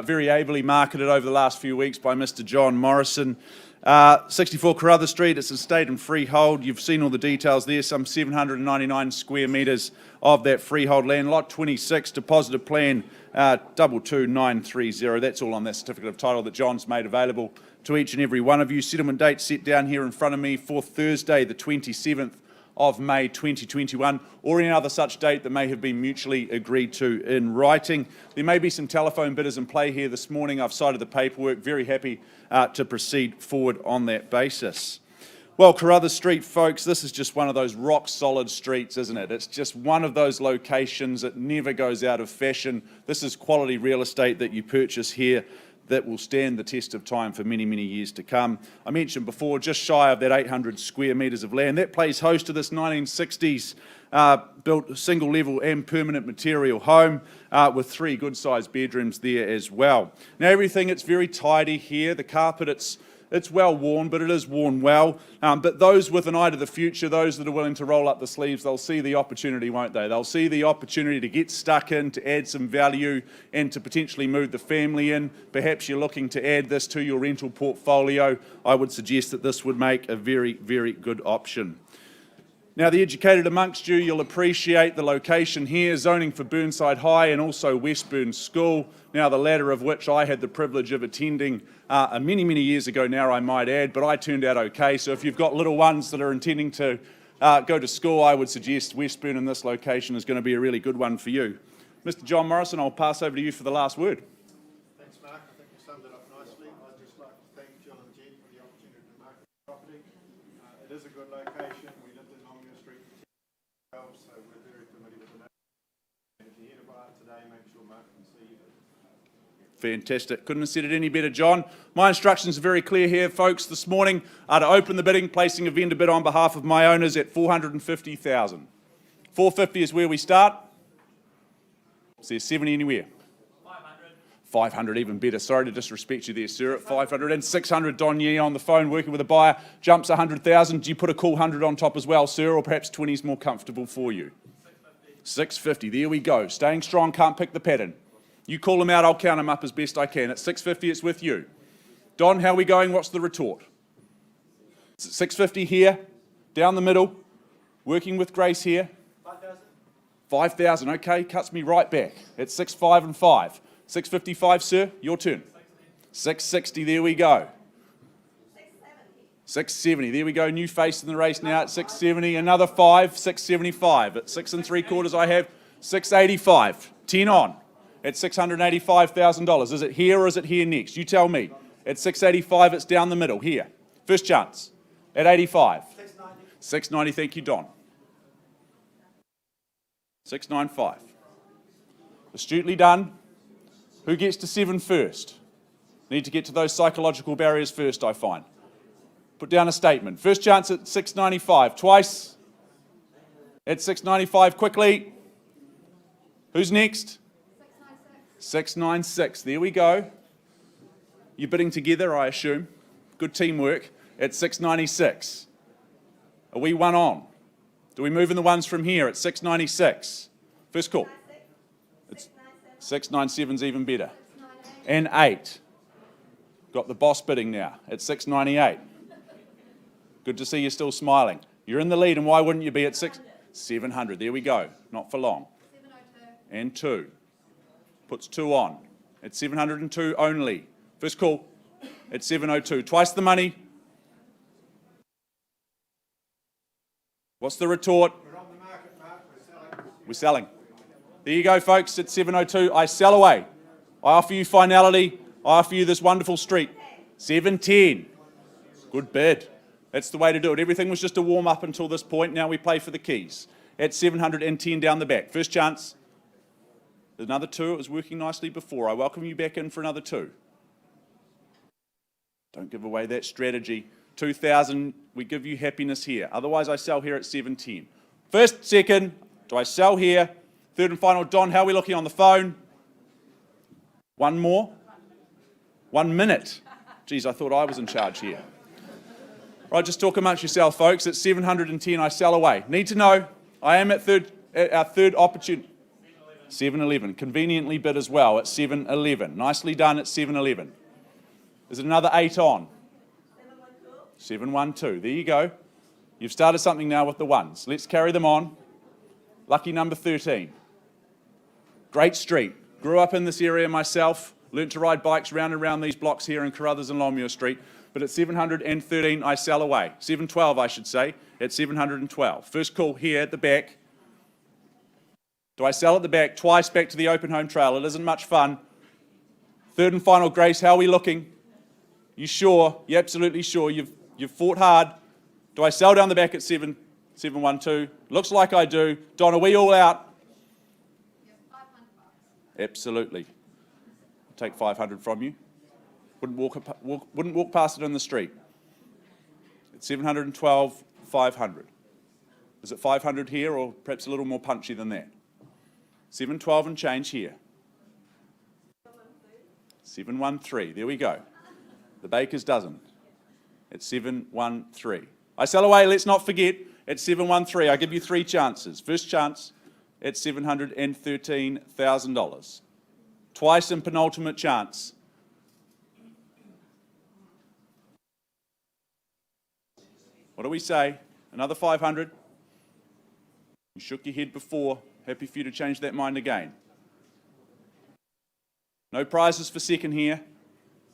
very ably marketed over the last few weeks by Mr. John Morrison. 64 Carruthers Street, it's estate and freehold. You've seen all the details there, some 799 square metres of that freehold land. Lot 26, deposited plan 22930. That's all on that certificate of title that John's made available to each and every one of you. Settlement date set down here in front of me for Thursday, the 27th of May 2021, or any other such date that may have been mutually agreed to in writing. There may be some telephone bidders in play here this morning. I've cited the paperwork. Very happy to proceed forward on that basis. Well, Carruthers Street, folks, this is just one of those rock-solid streets, isn't it? It's just one of those locations that never goes out of fashion. This is quality real estate that you purchase here. that will stand the test of time for many, many years to come. I mentioned before, just shy of that 800 square metres of land. That plays host to this 1960s built single level and permanent material home with 3 good-sized bedrooms there as well. Now everything, it's very tidy here. The carpet, it's well worn, but it is worn well. But those with an eye to the future, those that are willing to roll up the sleeves, they'll see the opportunity, won't they? They'll see the opportunity to get stuck in, to add some value and to potentially move the family in. Perhaps you're looking to add this to your rental portfolio. I would suggest that this would make a very, very good option. Now, the educated amongst you, you'll appreciate the location here, zoning for Burnside High and also Westburn School, now the latter of which I had the privilege of attending many, many years ago now, I might add, but I turned out okay. So if you've got little ones that are intending to go to school, I would suggest Westburn in this location is going to be a really good one for you. Mr. John Morrison, I'll pass over to you for the last word. Thanks, Mark. I think you summed it up nicely. I'd just like to thank John and Jen for the opportunity to market the property. It is a good location. We lived in Homewood Street for 10 years, so we're very familiar with the neighbourhood. And if you're here to buy it today, make sure Mark can see you. Fantastic. Couldn't have said it any better, John. My instructions are very clear here, folks, this morning are to open the bidding, placing a vendor bid on behalf of my owners at $450,000. $450 is where we start. Is there 70 anywhere? 500, even better. Sorry to disrespect you there, sir. At 500 and 600, Don Yee on the phone working with a buyer. Jumps 100,000. Do you put a cool 100 on top as well, sir, or perhaps 20 is more comfortable for you? 650. There we go. Staying strong, can't pick the pattern. You call them out, I'll count them up as best I can. At 650, it's with you. Don, how are we going? What's the retort? It's at 650 here, down the middle, working with Grace here. 5,000, okay, cuts me right back. At 6.5 and 5. 655, sir, your turn. 660, there we go. 670, there we go. New face in the race now at 670. Another 5, 675. At 6 3/4, I have 685. 10 on. At $685,000. Is it here or is it here next? You tell me. At 685, it's down the middle, here. First chance. At 85. 690, thank you, Don. 695. Astutely done. Who gets to 7 first? Need to get to those psychological barriers first, I find. Put down a statement. First chance at 695. Twice. At 695, quickly. Who's next? 696. There we go. You're bidding together, I assume. Good teamwork. At 696. Are we one on? Do we move in the ones from here at 696? First call. It's 697's even better. And 8. Got the boss bidding now at 698. Good to see you still smiling. You're in the lead, and why wouldn't you be at 700? There we go. Not for long. 702. And 2. Puts 2 on. At 702 only. First call. At 702. Twice the money. What's the retort? We're on the market, Mark. We're selling. We're selling. There you go, folks. At 702, I sell away. I offer you finality. I offer you this wonderful street. 710. Good bid. That's the way to do it. Everything was just a warm-up until this point. Now we play for the keys. At 710 down the back. First chance. There's another 2. It was working nicely before. I welcome you back in for another 2. Don't give away that strategy. 2,000, we give you happiness here. Otherwise, I sell here at 710. First, second, do I sell here? Third and final, Don, how are we looking on the phone? One more? 1 minute. Geez, I thought I was in charge here. Right, just talk amongst yourself, folks. At 710, I sell away. Need to know, I am at our third opportunity. 711, conveniently bid as well at 711. Nicely done at 711. Is it another 8 on? 712, there you go. You've started something now with the ones. Let's carry them on. Lucky number 13. Great street. Grew up in this area myself. Learnt to ride bikes round and round these blocks here in Carruthers and Longmuir Street. But at 713, I sell away. 712, I should say, at 712. First call here at the back. Do I sell at the back? Twice back to the open home trail. It isn't much fun. Third and final, Grace, how are we looking? You sure? You absolutely sure? You've fought hard. Do I sell down the back at 712? Looks like I do. Don, are we all out? Yes, 500 bucks. Absolutely. I'll take 500 from you. Wouldn't walk past it in the street. It's 712, 500. Is it 500 here or perhaps a little more punchy than that? 712 and change here. 713, there we go. The baker's dozen. It's 713. I sell away, let's not forget, at 713. I give you 3 chances. First chance at $713,000. Twice and penultimate chance. What do we say? Another 500? You shook your head before. Happy for you to change that mind again. No prizes for second here.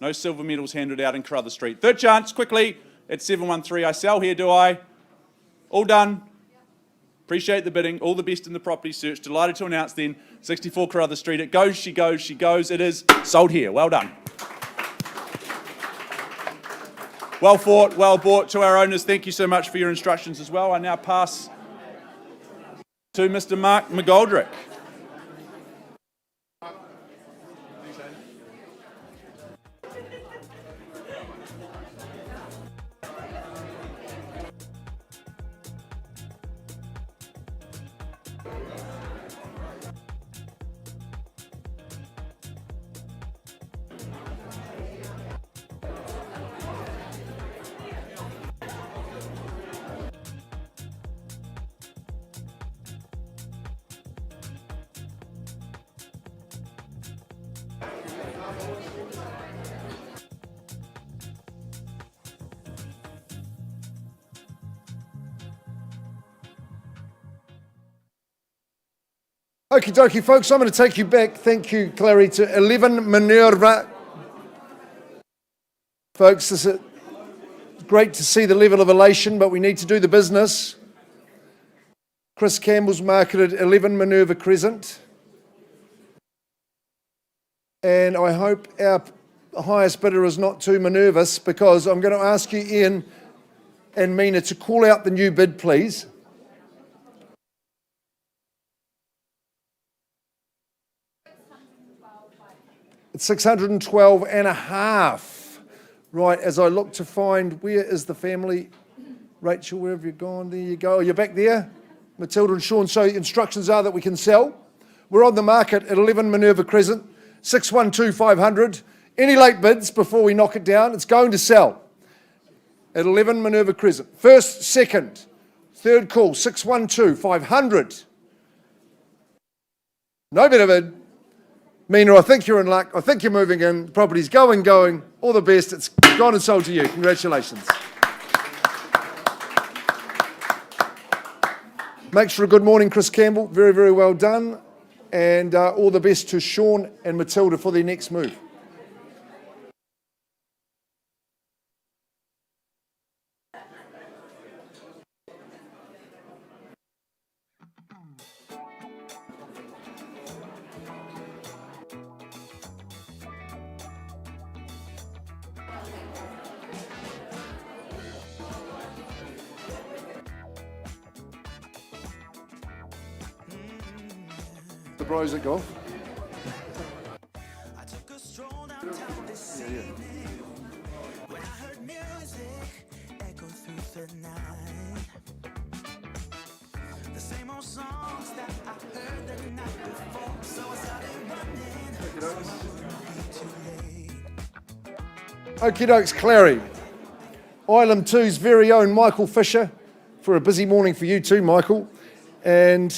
No silver medals handed out in Carruthers Street. Third chance, quickly, at 713. I sell here, do I? All done. Appreciate the bidding. All the best in the property search. Delighted to announce then, 64 Carruthers Street. It goes, she goes, she goes. It is sold here. Well done. Well fought, well bought. To our owners, thank you so much for your instructions as well. I now pass to Mr. Mark McGoldrick. Okie dokie, folks, I'm going to take you back, thank you, Clary, to 11 Minerva. Folks, this is great to see the level of elation, but we need to do the business. Chris Campbell's marketed 11 Minerva Crescent. And I hope our highest bidder is not too nervous, because I'm going to ask you, Ian and Mina, to call out the new bid, please. It's 612 and a half. Right, as I look to find, where is the family? Rachel, where have you gone? There you go. You're back there? Matilda and Sean. So instructions are that we can sell. We're on the market at 11 Minerva Crescent, 612,500. Any late bids before we knock it down? It's going to sell at 11 Minerva Crescent. First, second, third call, 612,500. No better bid. Mina, I think you're in luck. I think you're moving in. The property's going. All the best. It's gone and sold to you. Congratulations. Makes for a good morning, Chris Campbell. Very, very well done. And all the best to Sean and Matilda for their next move. The bros at golf. I took a stroll downtown this evening when I heard music echo through the night. The same old songs that I heard the night before, so I started running. Okie dokes, Clary. Island 2's very own Michael Fisher, for a busy morning for you too, Michael. And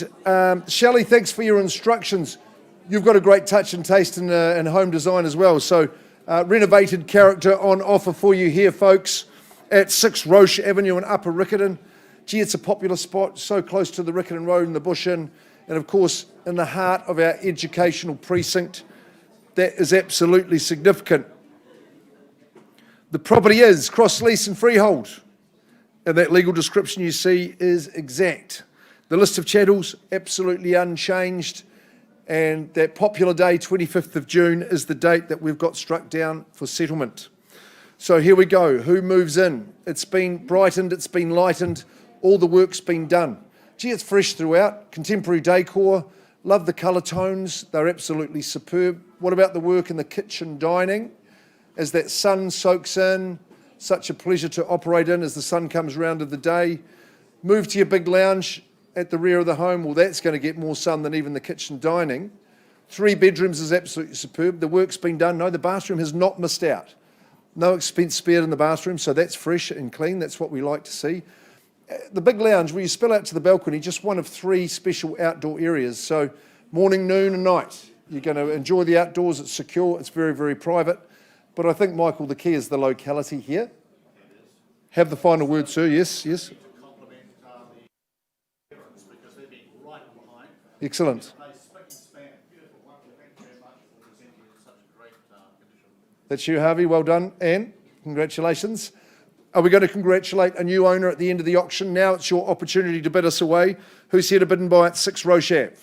Shelley, thanks for your instructions. You've got a great touch and taste in home design as well. So renovated character on offer for you here, folks, at 6 Roche Avenue in Upper Riccarton. Gee, it's a popular spot, so close to the Riccarton Road and the Bush Inn, and of course in the heart of our educational precinct. That is absolutely significant. The property is cross-lease and freehold, and that legal description you see is exact. The list of chattels, absolutely unchanged, and that popular day, 25th of June, is the date that we've got struck down for settlement. So here we go. Who moves in? It's been brightened, it's been lightened, all the work's been done. Gee, it's fresh throughout, contemporary decor, love the colour tones, they're absolutely superb. What about the work in the kitchen dining? as that sun soaks in. Such a pleasure to operate in as the sun comes round of the day. Move to your big lounge at the rear of the home. Well, that's going to get more sun than even the kitchen dining. 3 bedrooms is absolutely superb. The work's been done. No, the bathroom has not missed out. No expense spared in the bathroom, so that's fresh and clean. That's what we like to see. The big lounge, where you spill out to the balcony, just one of 3 special outdoor areas. So morning, noon and night. You're going to enjoy the outdoors. It's secure. It's very, very private. But I think, Michael, the key is the locality here. Have the final word, sir. Yes, yes. Excellent. That's you, Harvey. Well done. Anne, congratulations. Are we going to congratulate a new owner at the end of the auction? Now it's your opportunity to bid us away. Who's here to bid and buy at 6 Roche Ave?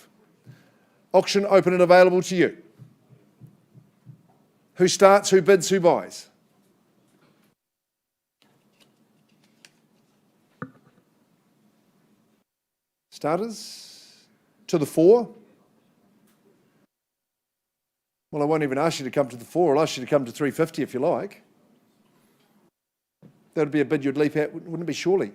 Auction open and available to you. Who starts, who bids, who buys? Starters? To the 4? Well, I won't even ask you to come to the 4. I'll ask you to come to 350 if you like. That would be a bid you'd leap at, wouldn't it be, surely?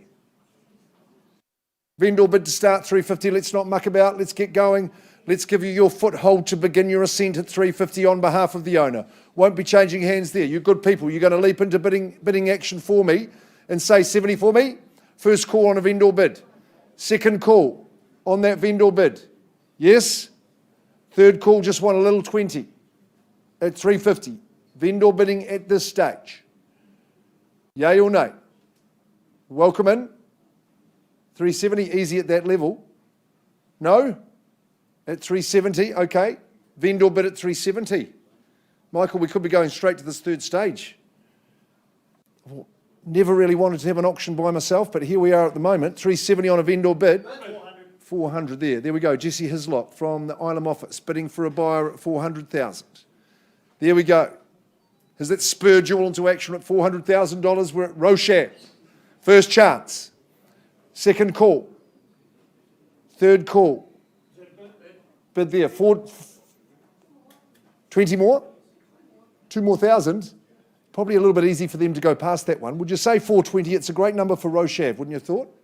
Vendor bid to start 350. Let's not muck about. Let's get going. Let's give you your foothold to begin your ascent at 350 on behalf of the owner. Won't be changing hands there. You good people, you're going to leap into bidding action for me and say 70 for me. First call on a vendor bid. Second call on that vendor bid. Yes? Third call, just want a little 20 at 350. Vendor bidding at this stage. Yay or nay? Welcome in. 370, easy at that level. No? At 370, okay. Vendor bid at 370. Michael, we could be going straight to this third stage. Never really wanted to have an auction by myself, but here we are at the moment. 370 on a vendor bid. 400 there. There we go. Jesse Hislop from the INROOM office bidding for a buyer at 400,000. There we go. Has that spurred you all into action at $400,000? We're at Roche Ave. First chance. Second call. Third call. Bid there. 20 more? 2 more thousand? Probably a little bit easy for them to go past that one. Would you say 420? It's a great number for Roche Ave, wouldn't you have thought?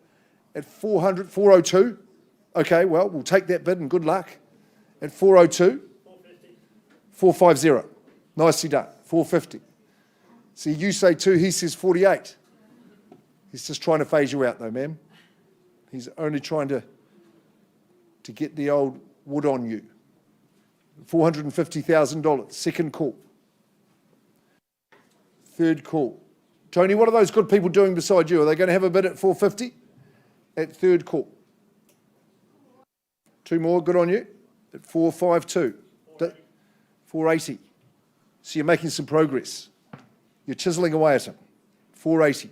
At 400, 402? Okay, well, we'll take that bid and good luck. At 402? 450. Nicely done. 450. See, you say 2, he says 48. He's just trying to phase you out though, ma'am. He's only trying to get the old wood on you. $450,000. Second call. Third call. Tony, what are those good people doing beside you? Are they going to have a bid at 450? At third call. 2 more, good on you. At 452. 480. So you're making some progress. You're chiseling away at them. 480.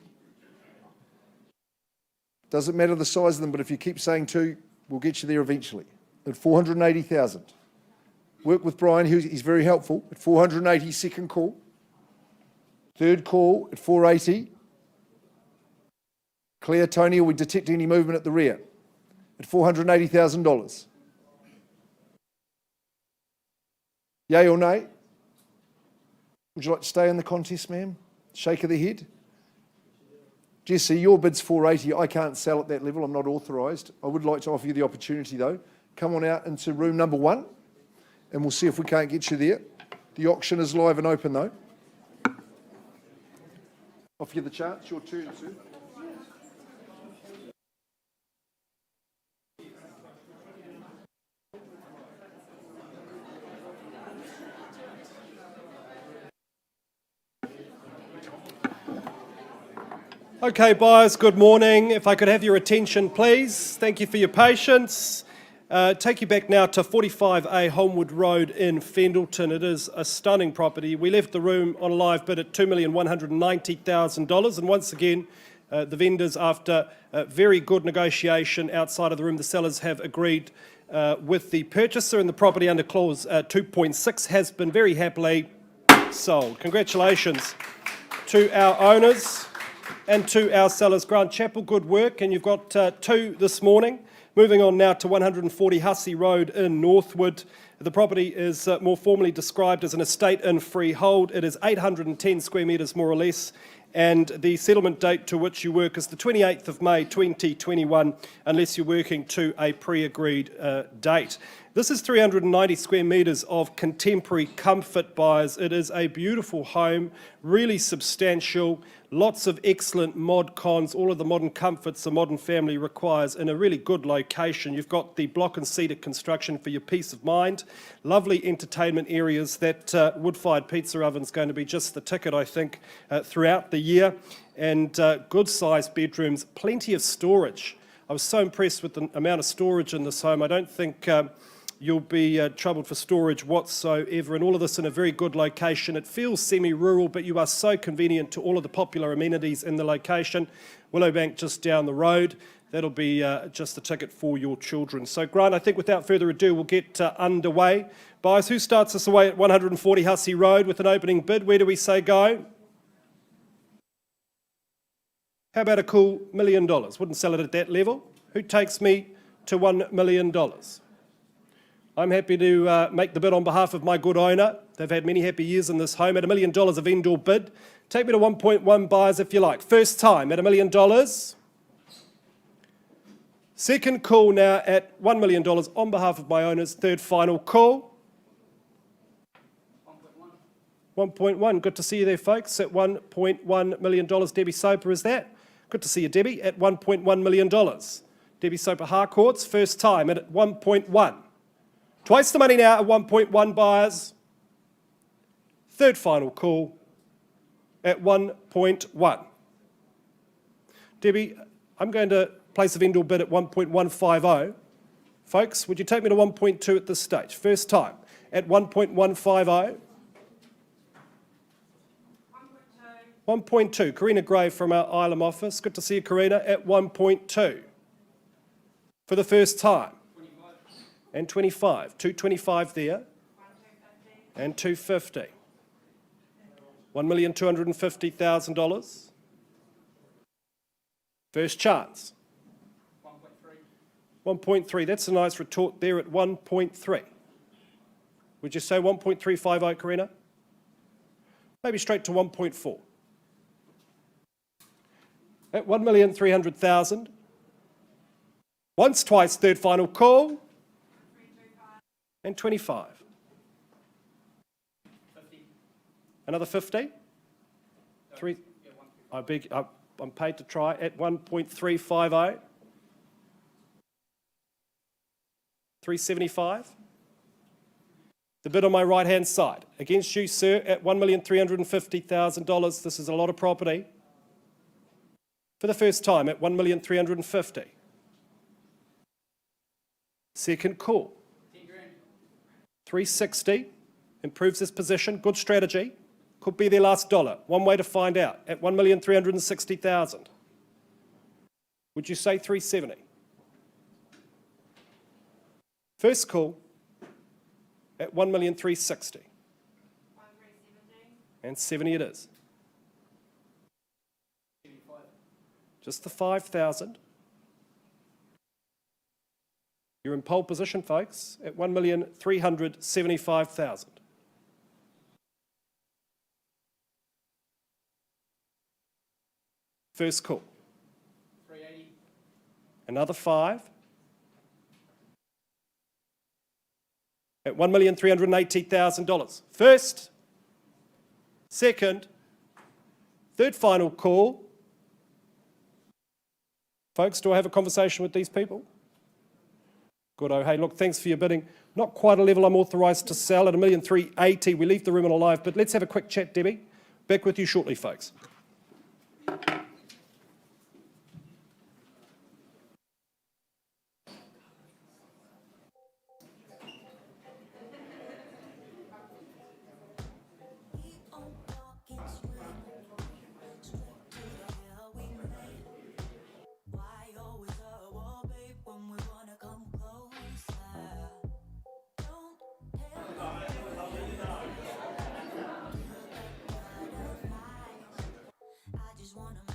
Doesn't matter the size of them, but if you keep saying 2, we'll get you there eventually. At 480,000. Work with Brian, he's very helpful. At 480, second call. Third call at 480. Clear, Tony, are we detecting any movement at the rear? At $480,000. Yay or nay? Would you like to stay in the contest, ma'am? Shake of the head. Jesse, your bid's 480. I can't sell at that level. I'm not authorised. I would like to offer you the opportunity, though. Come on out into room number 1, and we'll see if we can't get you there. The auction is live and open, though. Offer you the chance. Your turn, sir. Okay, buyers, good morning. If I could have your attention, please. Thank you for your patience. Take you back now to 45A Homewood Road in Fendleton. It is a stunning property. We left the room on a live bid at $2,190,000. And once again, the vendors, after very good negotiation outside of the room, the sellers have agreed with the purchaser, and the property under clause 2.6 has been very happily sold. Congratulations to our owners and to our sellers. Grant Chapel, good work, and you've got 2 this morning. Moving on now to 140 Hussey Road in Northwood. The property is more formally described as an estate in freehold. It is 810 square metres more or less, and the settlement date to which you work is the 28th of May 2021, unless you're working to a pre-agreed date. This is 390 square metres of contemporary comfort, buyers. It is a beautiful home, really substantial, lots of excellent mod cons, all of the modern comforts a modern family requires in a really good location. You've got the block and cedar construction for your peace of mind, lovely entertainment areas. That wood-fired pizza oven's going to be just the ticket, I think, throughout the year, and good-sized bedrooms, plenty of storage. I was so impressed with the amount of storage in this home. I don't think you'll be troubled for storage whatsoever, and all of this in a very good location. It feels semi-rural, but you are so convenient to all of the popular amenities in the location. Willowbank just down the road. That'll be just the ticket for your children. So Grant, I think without further ado, we'll get underway. Buyers, who starts us away at 140 Hussey Road with an opening bid? Where do we say go? How about a cool $1 million? Wouldn't sell it at that level. Who takes me to $1 million? I'm happy to make the bid on behalf of my good owner. They've had many happy years in this home at $1 million of indoor bid. Take me to 1.1, buyers, if you like. First time at $1 million. Second call now at $1 million on behalf of my owners. Third final call. 1.1. Good to see you there, folks, at $1.1 million. Debbie Soper, is that? Good to see you, Debbie, at $1.1 million. Debbie Soper Harcourts, first time at 1.1. Twice the money now at 1.1, buyers. Third final call at 1.1. Debbie, I'm going to place a vendor bid at 1.150. Folks, would you take me to 1.2 at this stage? First time at 1.150. 1.2. Karina Gray from our Ilam office. Good to see you, Karina, at 1.2. For the first time. And 25. 225 there. And 250. $1,250,000. First chance. 1.3. That's a nice retort there at 1.3. Would you say 1.350, Karina? Maybe straight to 1.4. At 1,300,000. Once, twice, third final call. And 25. 50. Another 50? Three. I'm paid to try at 1.350. 375. The bid on my right-hand side. Against you, sir, at $1,350,000. This is a lot of property. For the first time at $1,350,000. Second call. 360. Improves his position. Good strategy. Could be their last dollar. One way to find out. At $1,360,000. Would you say 370? First call at $1,360,000. And 70 it is. Just the 5,000. You're in pole position, folks, at $1,375,000. First call. 380. Another 5. At $1,380,000. First, second, third final call. Folks, do I have a conversation with these people? Good. Oh, hey, look, thanks for your bidding. Not quite a level I'm authorised to sell at $1,380,000. We leave the room alive, but let's have a quick chat, Debbie. Back with you shortly, folks. Wanna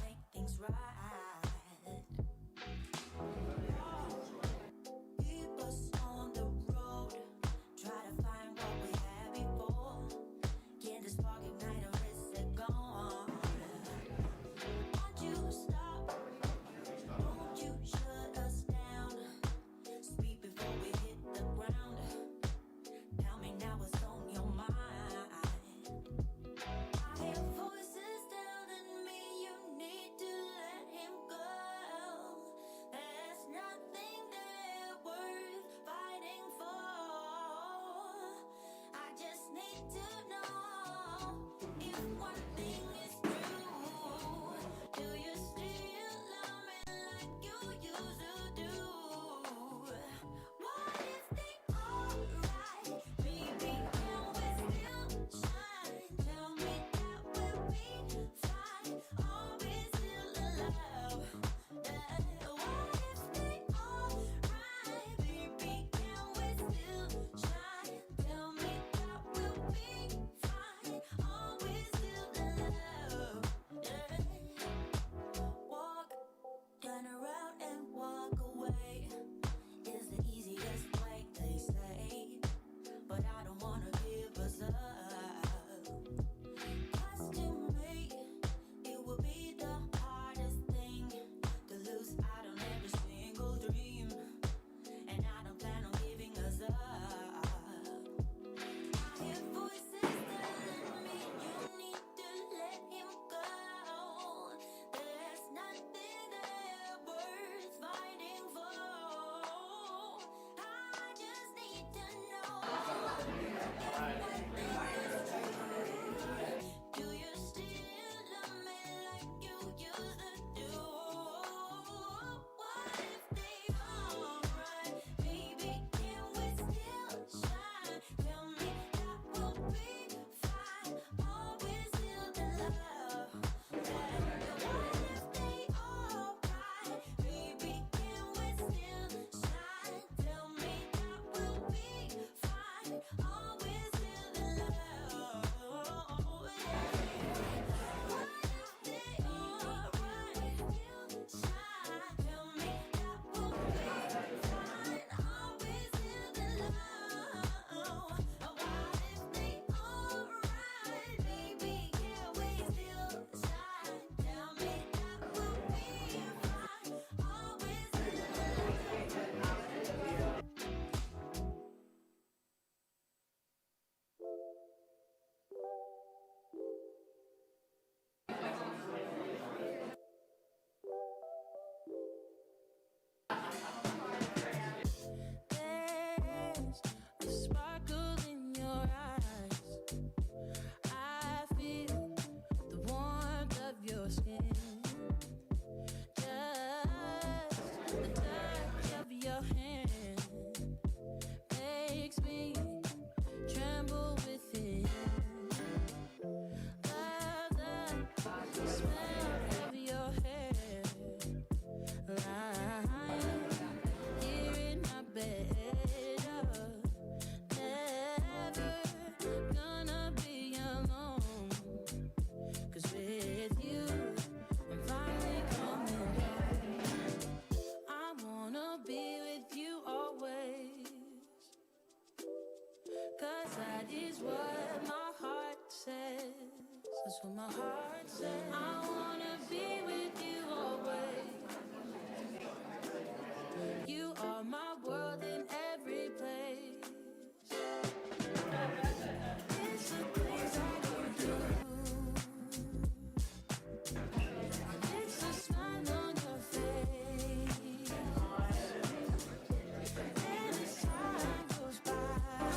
is what my heart says. That's what my heart says. I wanna be with you always. You are my world in every place. It's the things I can do. It's the smile on your face. And as time goes by, I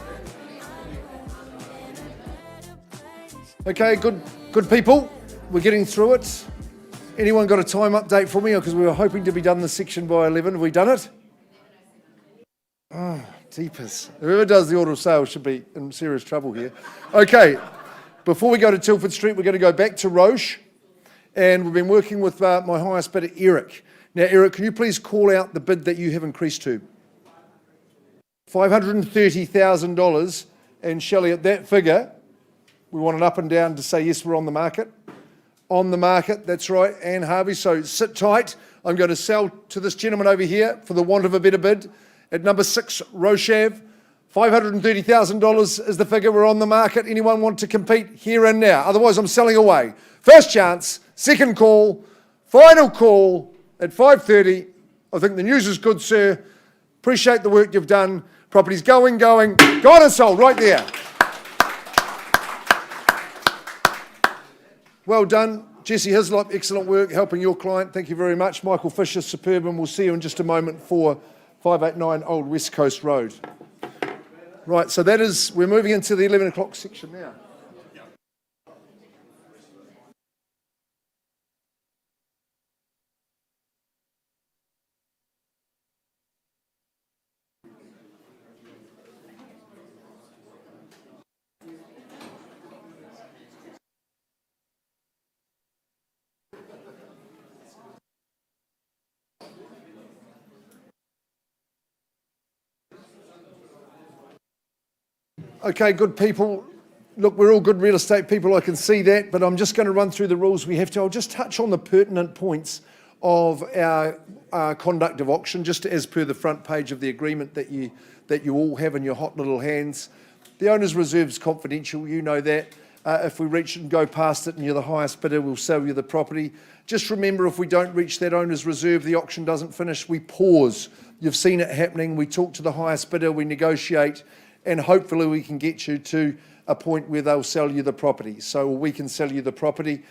know I'm in a better place. Okay, good people. We're getting through it. Anyone got a time update for me? Because we were hoping to be done this section by 11. Have we done it? Oh, deepers. Whoever does the order of sale should be in serious trouble here. Okay, before we go to Tilford Street, we're going to go back to Roche. And we've been working with my highest bidder, Eric. Now, Eric, can you please call out the bid that you have increased to? $530,000. And Shelley, at that figure, we want it up and down to say, yes, we're on the market. On the market, that's right, Anne Harvey. So sit tight. I'm going to sell to this gentleman over here for the want of a better bid. At number 6, Roche Ave, $530,000 is the figure. We're on the market. Anyone want to compete here and now? Otherwise, I'm selling away. First chance, second call, final call at 5:30. I think the news is good, sir. Appreciate the work you've done. Property's going, gone and sold right there. Well done. Jesse Hislop, excellent work helping your client. Thank you very much. Michael Fisher, superb, and we'll see you in just a moment for 589 Old West Coast Road. Right, so that is, we're moving into the 11 o'clock section now. Okay, good people. Look, we're all good real estate people, I can see that, but I'm just going to run through the rules we have to. I'll just touch on the pertinent points of our conduct of auction, just as per the front page of the agreement that you all have in your hot little hands. The owner's reserve is confidential, you know that. If we reach and go past it and you're the highest bidder, we'll sell you the property. Just remember, if we don't reach that owner's reserve, the auction doesn't finish, we pause. You've seen it happening. We talk to the highest bidder, we negotiate, and hopefully we can get you to a point where they'll sell you the property. So we can sell you the property.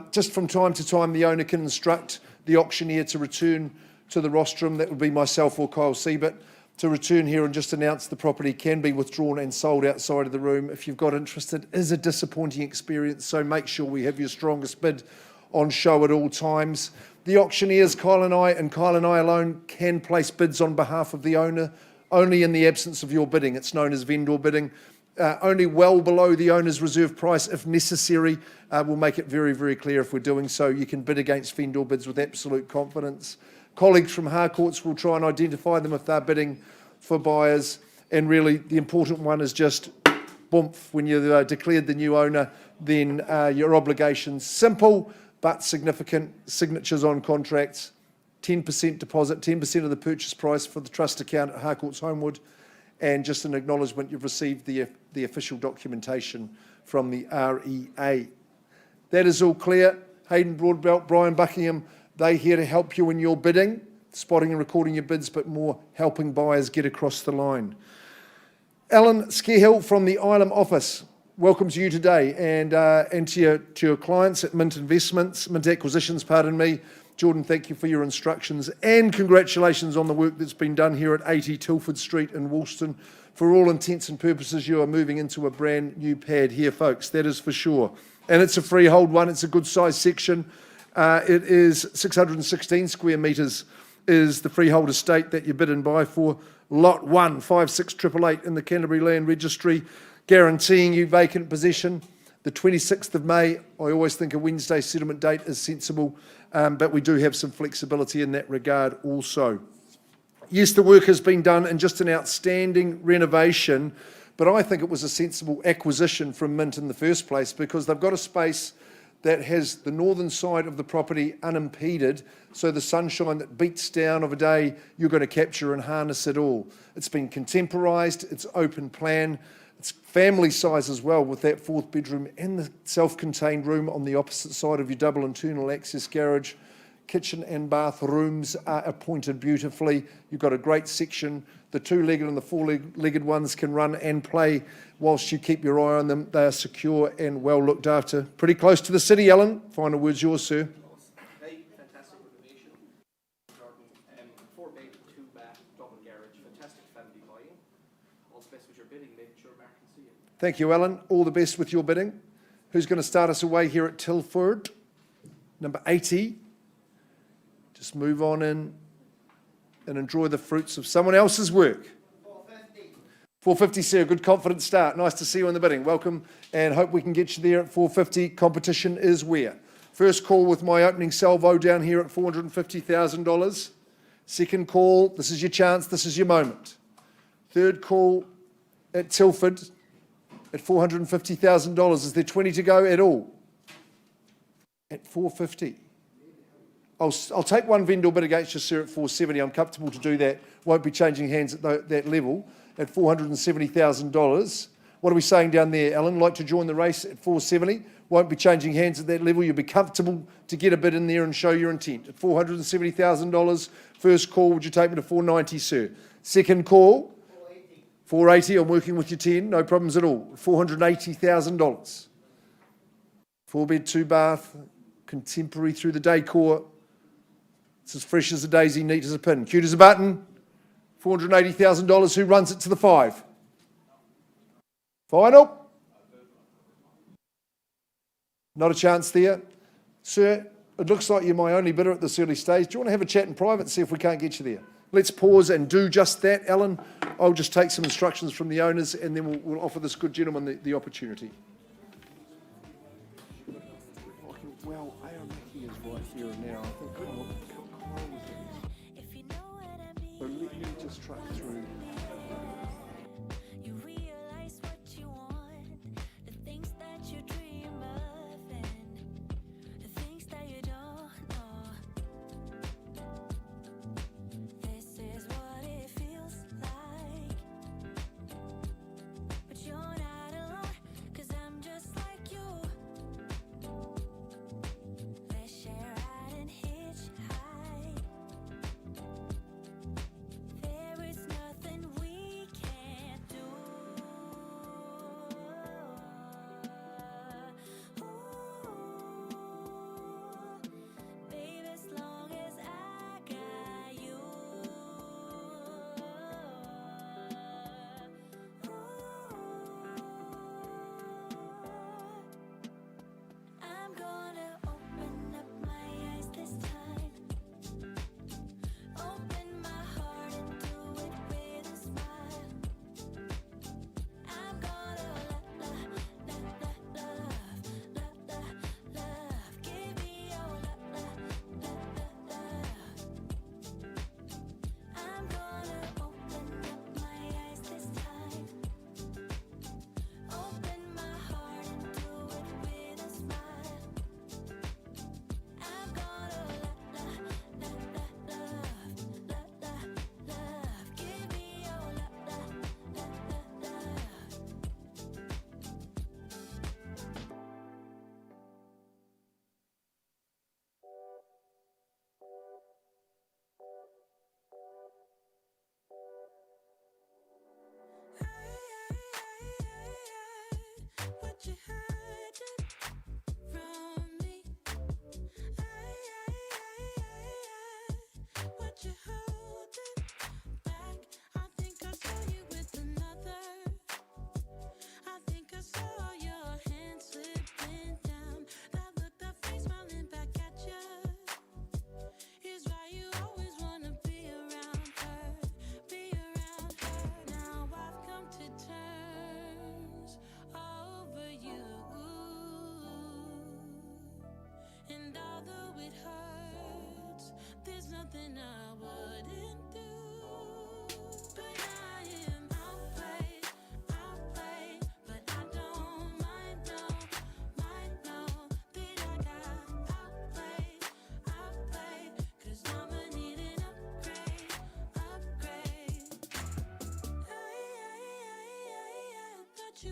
Just from time to time, the owner can instruct the auctioneer to return to the rostrum. That would be myself or Kyle Siebert, to return here and just announce the property can be withdrawn and sold outside of the room. If you've got interest, it is a disappointing experience, so make sure we have your strongest bid on show at all times. The auctioneers, Kyle and I alone, can place bids on behalf of the owner, only in the absence of your bidding. It's known as vendor bidding. Only well below the owner's reserve price if necessary. We'll make it very, very clear if we're doing so. You can bid against vendor bids with absolute confidence. Colleagues from Harcourts will try and identify them if they're bidding for buyers. And really, the important one is just, boomf, when you've declared the new owner, then your obligations, simple but significant, signatures on contracts, 10% deposit, 10% of the purchase price for the trust account at Harcourts Holmwood, and just an acknowledgement you've received the official documentation from the REA. That is all clear. Hayden Broadbelt, Brian Buckingham, they're here to help you in your bidding, spotting and recording your bids, but more helping buyers get across the line. Alan Scahill from the INROOM office welcomes you today, and to your clients at Mint Acquisitions, pardon me. Jordan, thank you for your instructions, and congratulations on the work that's been done here at 80 Tilford Street in Woolston. For all intents and purposes, you are moving into a brand new pad here, folks, that is for sure. And it's a freehold one, it's a good size section. It is 616 square metres is the freehold estate that you bid and buy for. Lot 1, 56888 in the Canterbury Land Registry, guaranteeing you vacant possession. The 26th of May, I always think a Wednesday settlement date is sensible, but we do have some flexibility in that regard also. Yes, the work has been done in just an outstanding renovation, but I think it was a sensible acquisition from Mint in the first place, because they've got a space that has the northern side of the property unimpeded, so the sunshine that beats down of a day, you're going to capture and harness it all. It's been contemporised, it's open plan, It's family size as well, with that 4th bedroom and the self-contained room on the opposite side of your double internal access garage. Kitchen and bath rooms are appointed beautifully. You've got a great section. The 2-legged and the 4-legged ones can run and play whilst you keep your eye on them. They are secure and well looked after. Pretty close to the city, Alan. Final word's yours, sir. Hey, fantastic renovation. Garden, 4-bed, 2-bath, double garage. Fantastic family buying. All the best with your bidding. Make sure Mark can see it. Thank you, Alan. All the best with your bidding. Who's going to start us away here at Tilford? Number 80. Just move on in and enjoy the fruits of someone else's work. 450, sir. Good confident start. Nice to see you in the bidding. Welcome, and hope we can get you there at 450. Competition is where? First call with my opening salvo down here at $450,000. Second call, this is your chance, this is your moment. Third call at Tilford at $450,000. Is there 20 to go at all? At 450. I'll take one vendor bid against you, sir, at 470. I'm comfortable to do that. Won't be changing hands at that level at $470,000. What are we saying down there, Alan? Like to join the race at 470? Won't be changing hands at that level. You'll be comfortable to get a bid in there and show your intent. At $470,000, first call, would you take me to 490, sir? Second call? 480. I'm working with your 10, no problems at all. $480,000. 4-bed, 2-bath, contemporary through the decor. It's as fresh as a daisy, neat as a pin. Cute as a button. $480,000. Who runs it to the 5? Final? Not a chance there. Sir, it looks like you're my only bidder at this early stage. Do you want to have a chat in private and see if we can't get you there? Let's pause and do just that, Alan. I'll just take some instructions from the owners and then we'll offer this good gentleman the opportunity. Well, Imackie is right here and now. I think but let me just truck through. You realize what you want, the things that you dream of, and the things that you don't know. This is what it feels like, but you're not alone, 'cause I'm just like you. Let's share ride and hitchhike. There is nothing we can't do. Ooh, babe, as long as I got you. I'm gonna open up my eyes this time. Open my heart and do it with a smile. I'm gonna love, give me your love. I'm gonna open up my eyes this time. Open my heart and do it with a smile. I'm gonna love, give me your love. What you hiding from me? What you holding back? I think I saw you with another. I think I saw your hand slipping down. That look, that face smiling back at you. Is why you always wanna be around her, be around her. Now I've come to terms over you. And although it hurts, there's nothing I wouldn't do. But I am outplayed, but I don't mind, no, that I got outplayed, 'cause I'ma need an upgrade. But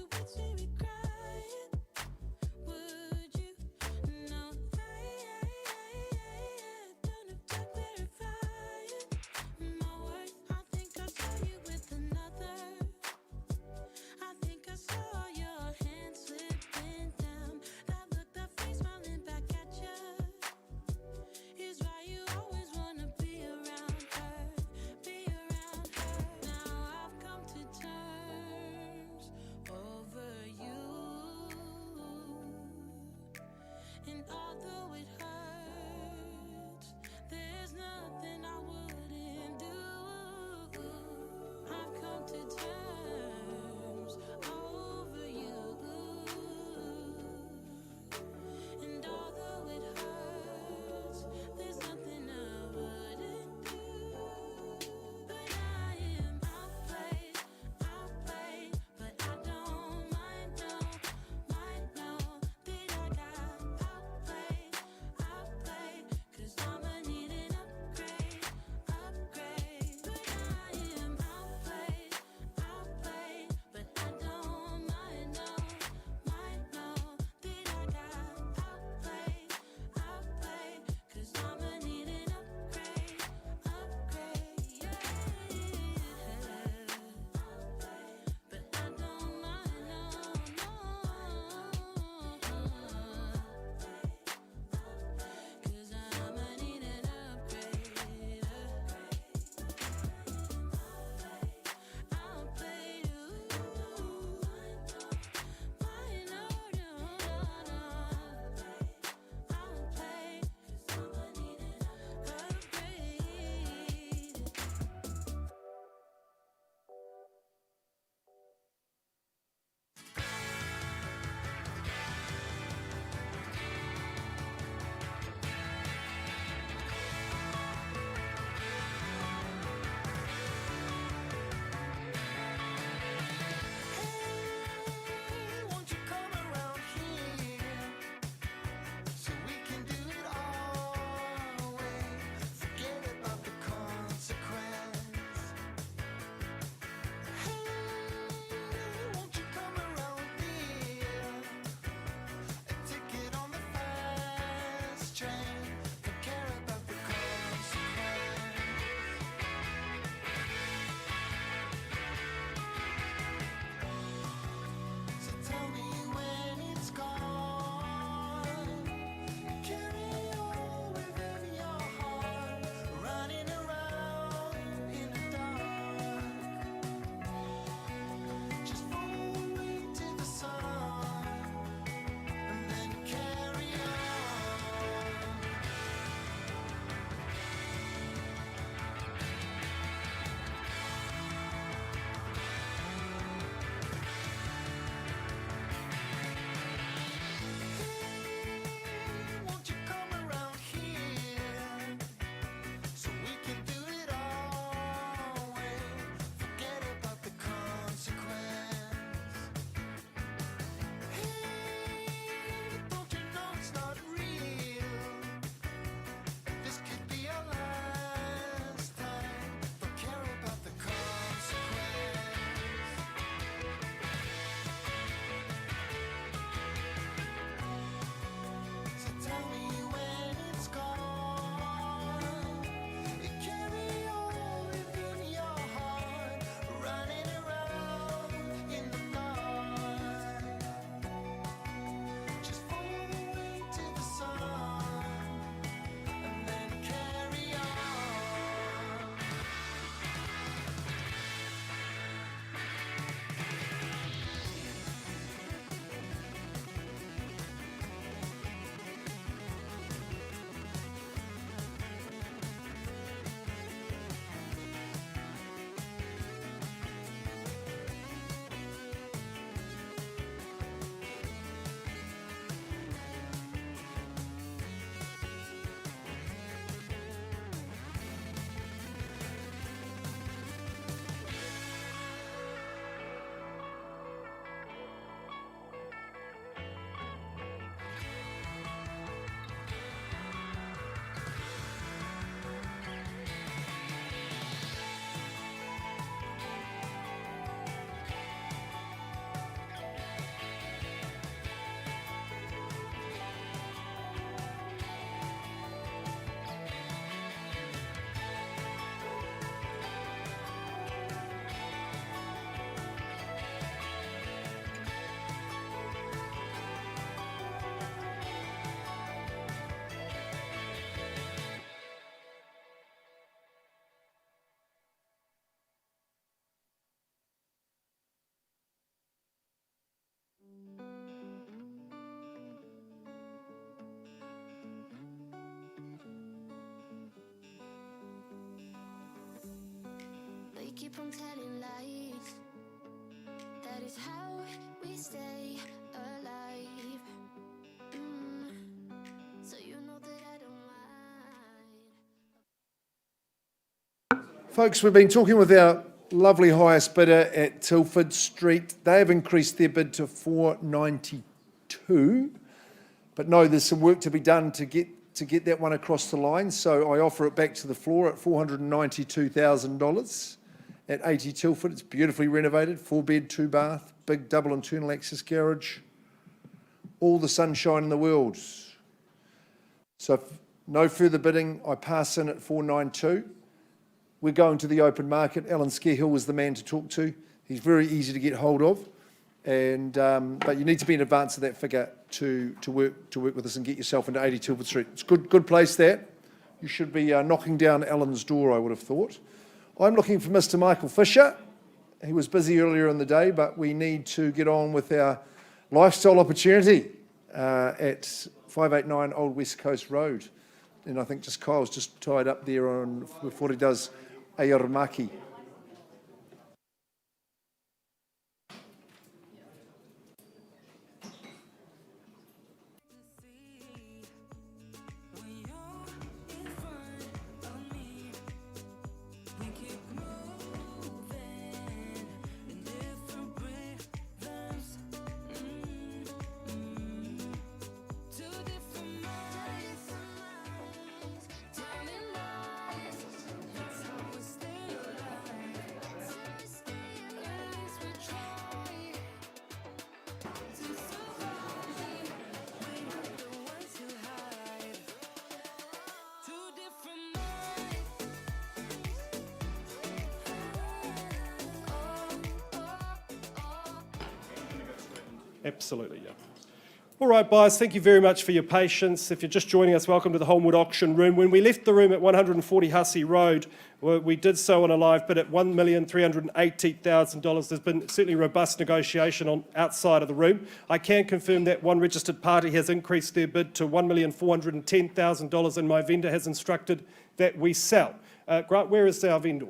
keep on telling lies. That is how we stay alive. So you know that I don't mind. Folks, we've been talking with our lovely highest bidder at Tilford Street. They have increased their bid to $492, but no, there's some work to be done to get that one across the line. So I offer it back to the floor at $492,000 at 80 Tilford. It's beautifully renovated, 4-bed, 2-bath, big double internal access garage, all the sunshine in the world. So if no further bidding, I pass in at $492. We're going to the open market. Alan Scarehill was the man to talk to. He's very easy to get hold of, and but you need to be in advance of that figure to work with us and get yourself into 80 Tilford Street. It's a good place there. You should be knocking down Alan's door, I would have thought. I'm looking for Mr. Michael Fisher. He was busy earlier in the day, but we need to get on with our lifestyle opportunity at 589 Old West Coast Road. And I think just Kyle's just tied up there on before he does Imackie. Absolutely, yeah. All right, buyers, thank you very much for your patience. If you're just joining us, welcome to the Homewood auction room. When we left the room at 140 Hussey Road, we did so on a live bid at $1,380,000. There's been certainly robust negotiation on outside of the room. I can confirm that one registered party has increased their bid to $1,410,000, and my vendor has instructed that we sell. Grant, where is our vendor,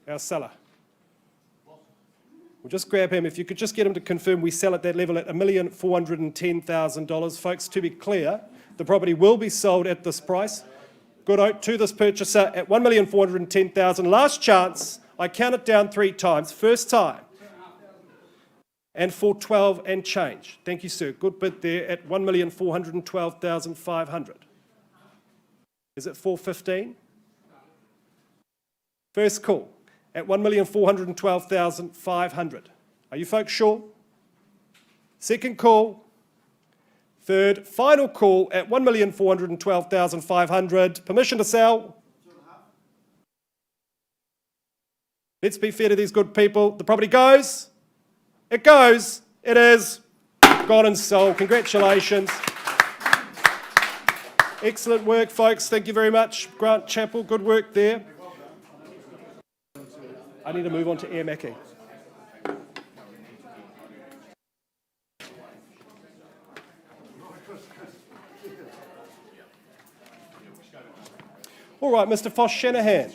our seller? We'll just grab him. If you could just get him to confirm we sell at that level at $1,410,000. Folks, to be clear, the property will be sold at this price. Good out to this purchaser at $1,410,000. Last chance. I count it down 3 times. First time. And for 12 and change. Thank you, sir. Good bid there at $1,412,500. Is it 415? First call at $1,412,500. Are you folks sure? Second call. Third, final call at $1,412,500. Permission to sell? Let's be fair to these good people. The property goes. It goes. It is gone and sold. Congratulations. Excellent work, folks. Thank you very much. Grant Chappell, good work there. I need to move on to Imackie. All right, Mr. Foss Shanahan.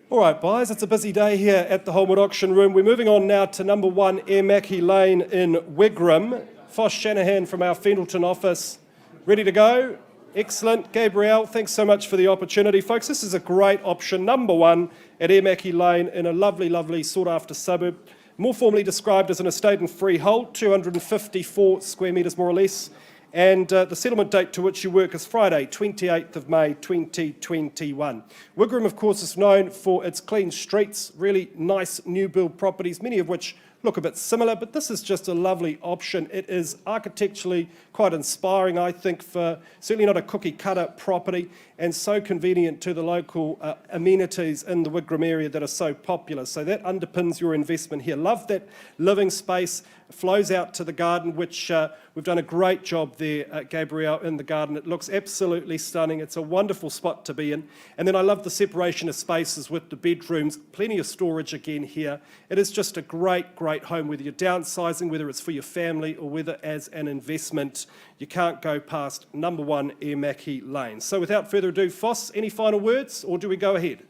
All right, buyers, it's a busy day here at the Homewood auction room. We're moving on now to number 1 Imackie Lane in Wigram. Foss Shanahan from our Fendleton office. Ready to go? Excellent. Gabrielle, thanks so much for the opportunity. Folks, this is a great option, number 1 at Imackie Lane in a lovely, lovely sought-after suburb, more formally described as an estate and freehold, 254 square metres more or less, and the settlement date to which you work is Friday, 28th of May 2021. Wigram, of course, is known for its clean streets, really nice new build properties, many of which look a bit similar, but this is just a lovely option. It is architecturally quite inspiring, I think, for certainly not a cookie-cutter property, and so convenient to the local amenities in the Wigram area that are so popular. So that underpins your investment here. Love that living space. Flows out to the garden, which we've done a great job there, Gabrielle, in the garden. It looks absolutely stunning. It's a wonderful spot to be in. And then I love the separation of spaces with the bedrooms. Plenty of storage again here. It is just a great, great great home, whether you're downsizing, whether it's for your family or whether as an investment. You can't go past number 1 Imackie Lane. So without further ado, Foss, any final words or do we go ahead?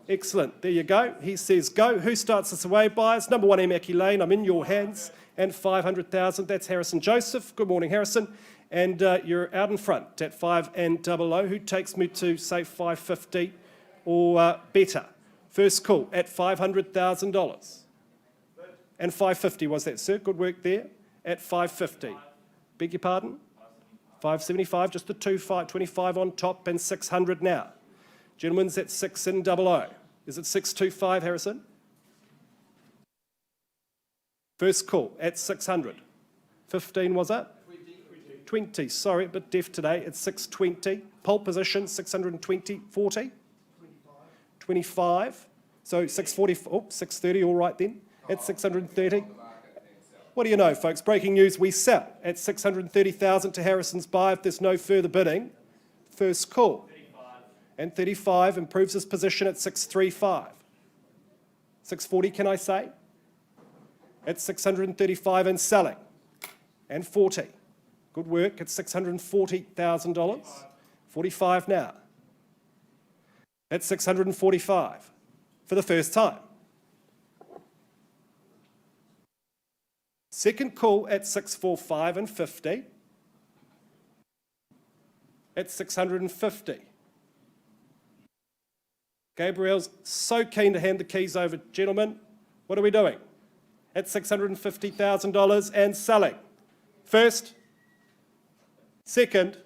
Excellent, there you go. He says go. Who starts us away, buyers? Number 1 Imackie Lane, I'm in your hands. And 500,000, that's Harrison Joseph. Good morning, Harrison. And you're out in front at 5 and 00. Who takes me to, say, 550 or better? First call at $500,000. And 550 was that, sir? Good work there. At 550. Beg your pardon? 575, just the 25 on top and 600 now. Gentlemen's at 6 and 00. Is it 625, Harrison? First call at 600. 15 was it? 20, sorry, a bit deaf today. It's 620. Pole position, 620, 40? 25. So 640, oh, 630, all right then. At 630. What do you know, folks? Breaking news, we sell at 630,000 to Harrison's buy if there's no further bidding. First call. 35. And 35 improves his position at 635. 640, can I say? At 635 and selling. And 40. Good work at $640,000. 45 now. At 645 for the first time. Second call at 645 and 50. At 650. Gabriel's so keen to hand the keys over. Gentlemen, what are we doing? At $650,000 and selling. First, second,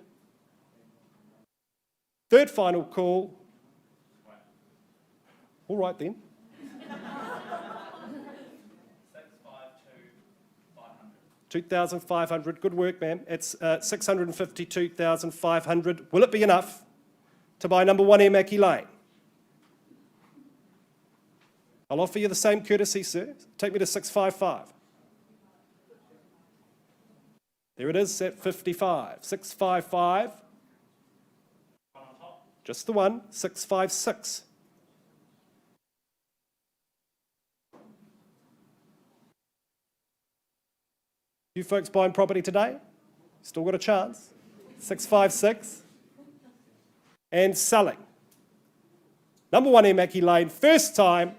third final call. All right then. 2,500. Good work, ma'am. It's 652,500. Will it be enough to buy number 1 Imackie Lane? I'll offer you the same courtesy, sir. Take me to 655. There it is at 55. 655. Just the one. 656. You folks buying property today? Still got a chance. 656. And selling. Number 1 Imackie Lane, first time.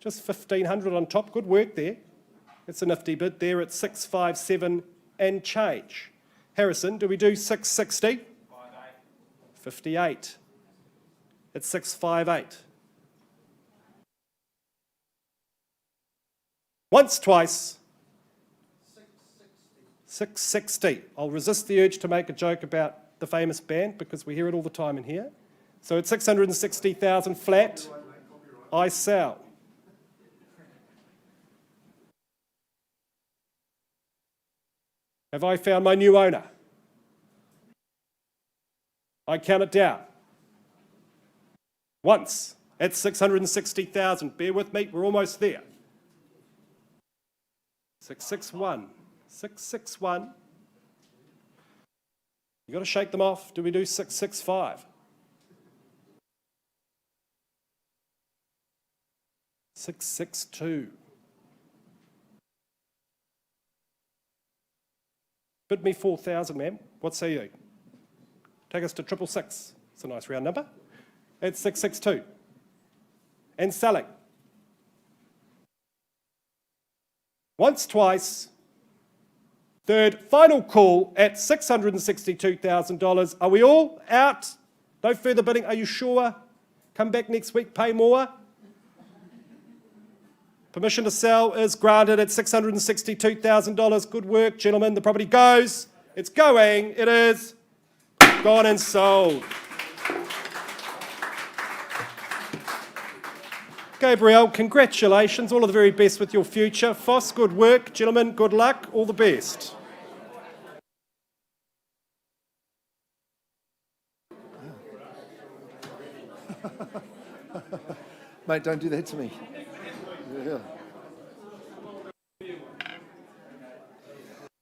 Just 1,500 on top. Good work there. It's a nifty bid there at 657 and change. Harrison, do we do 660? 58. It's 658. Once, twice. 660. I'll resist the urge to make a joke about the famous band because we hear it all the time in here. So it's 660,000 flat. I sell. Have I found my new owner? I count it down. Once at 660,000. Bear with me, we're almost there. 661. 661. You've got to shake them off. Do we do 665? 662. Bid me 4,000, ma'am. What say you? Take us to 666. It's a nice round number. It's 662. And selling. Once, twice. Third, final call at $662,000. Are we all out? No further bidding. Are you sure? Come back next week, pay more. Permission to sell is granted at $662,000. Good work, gentlemen. The property goes. It's going. It is gone and sold. Gabriel, congratulations. All of the very best with your future. Foss, good work. Gentlemen, good luck. All the best. Mate, don't do that to me. Yeah.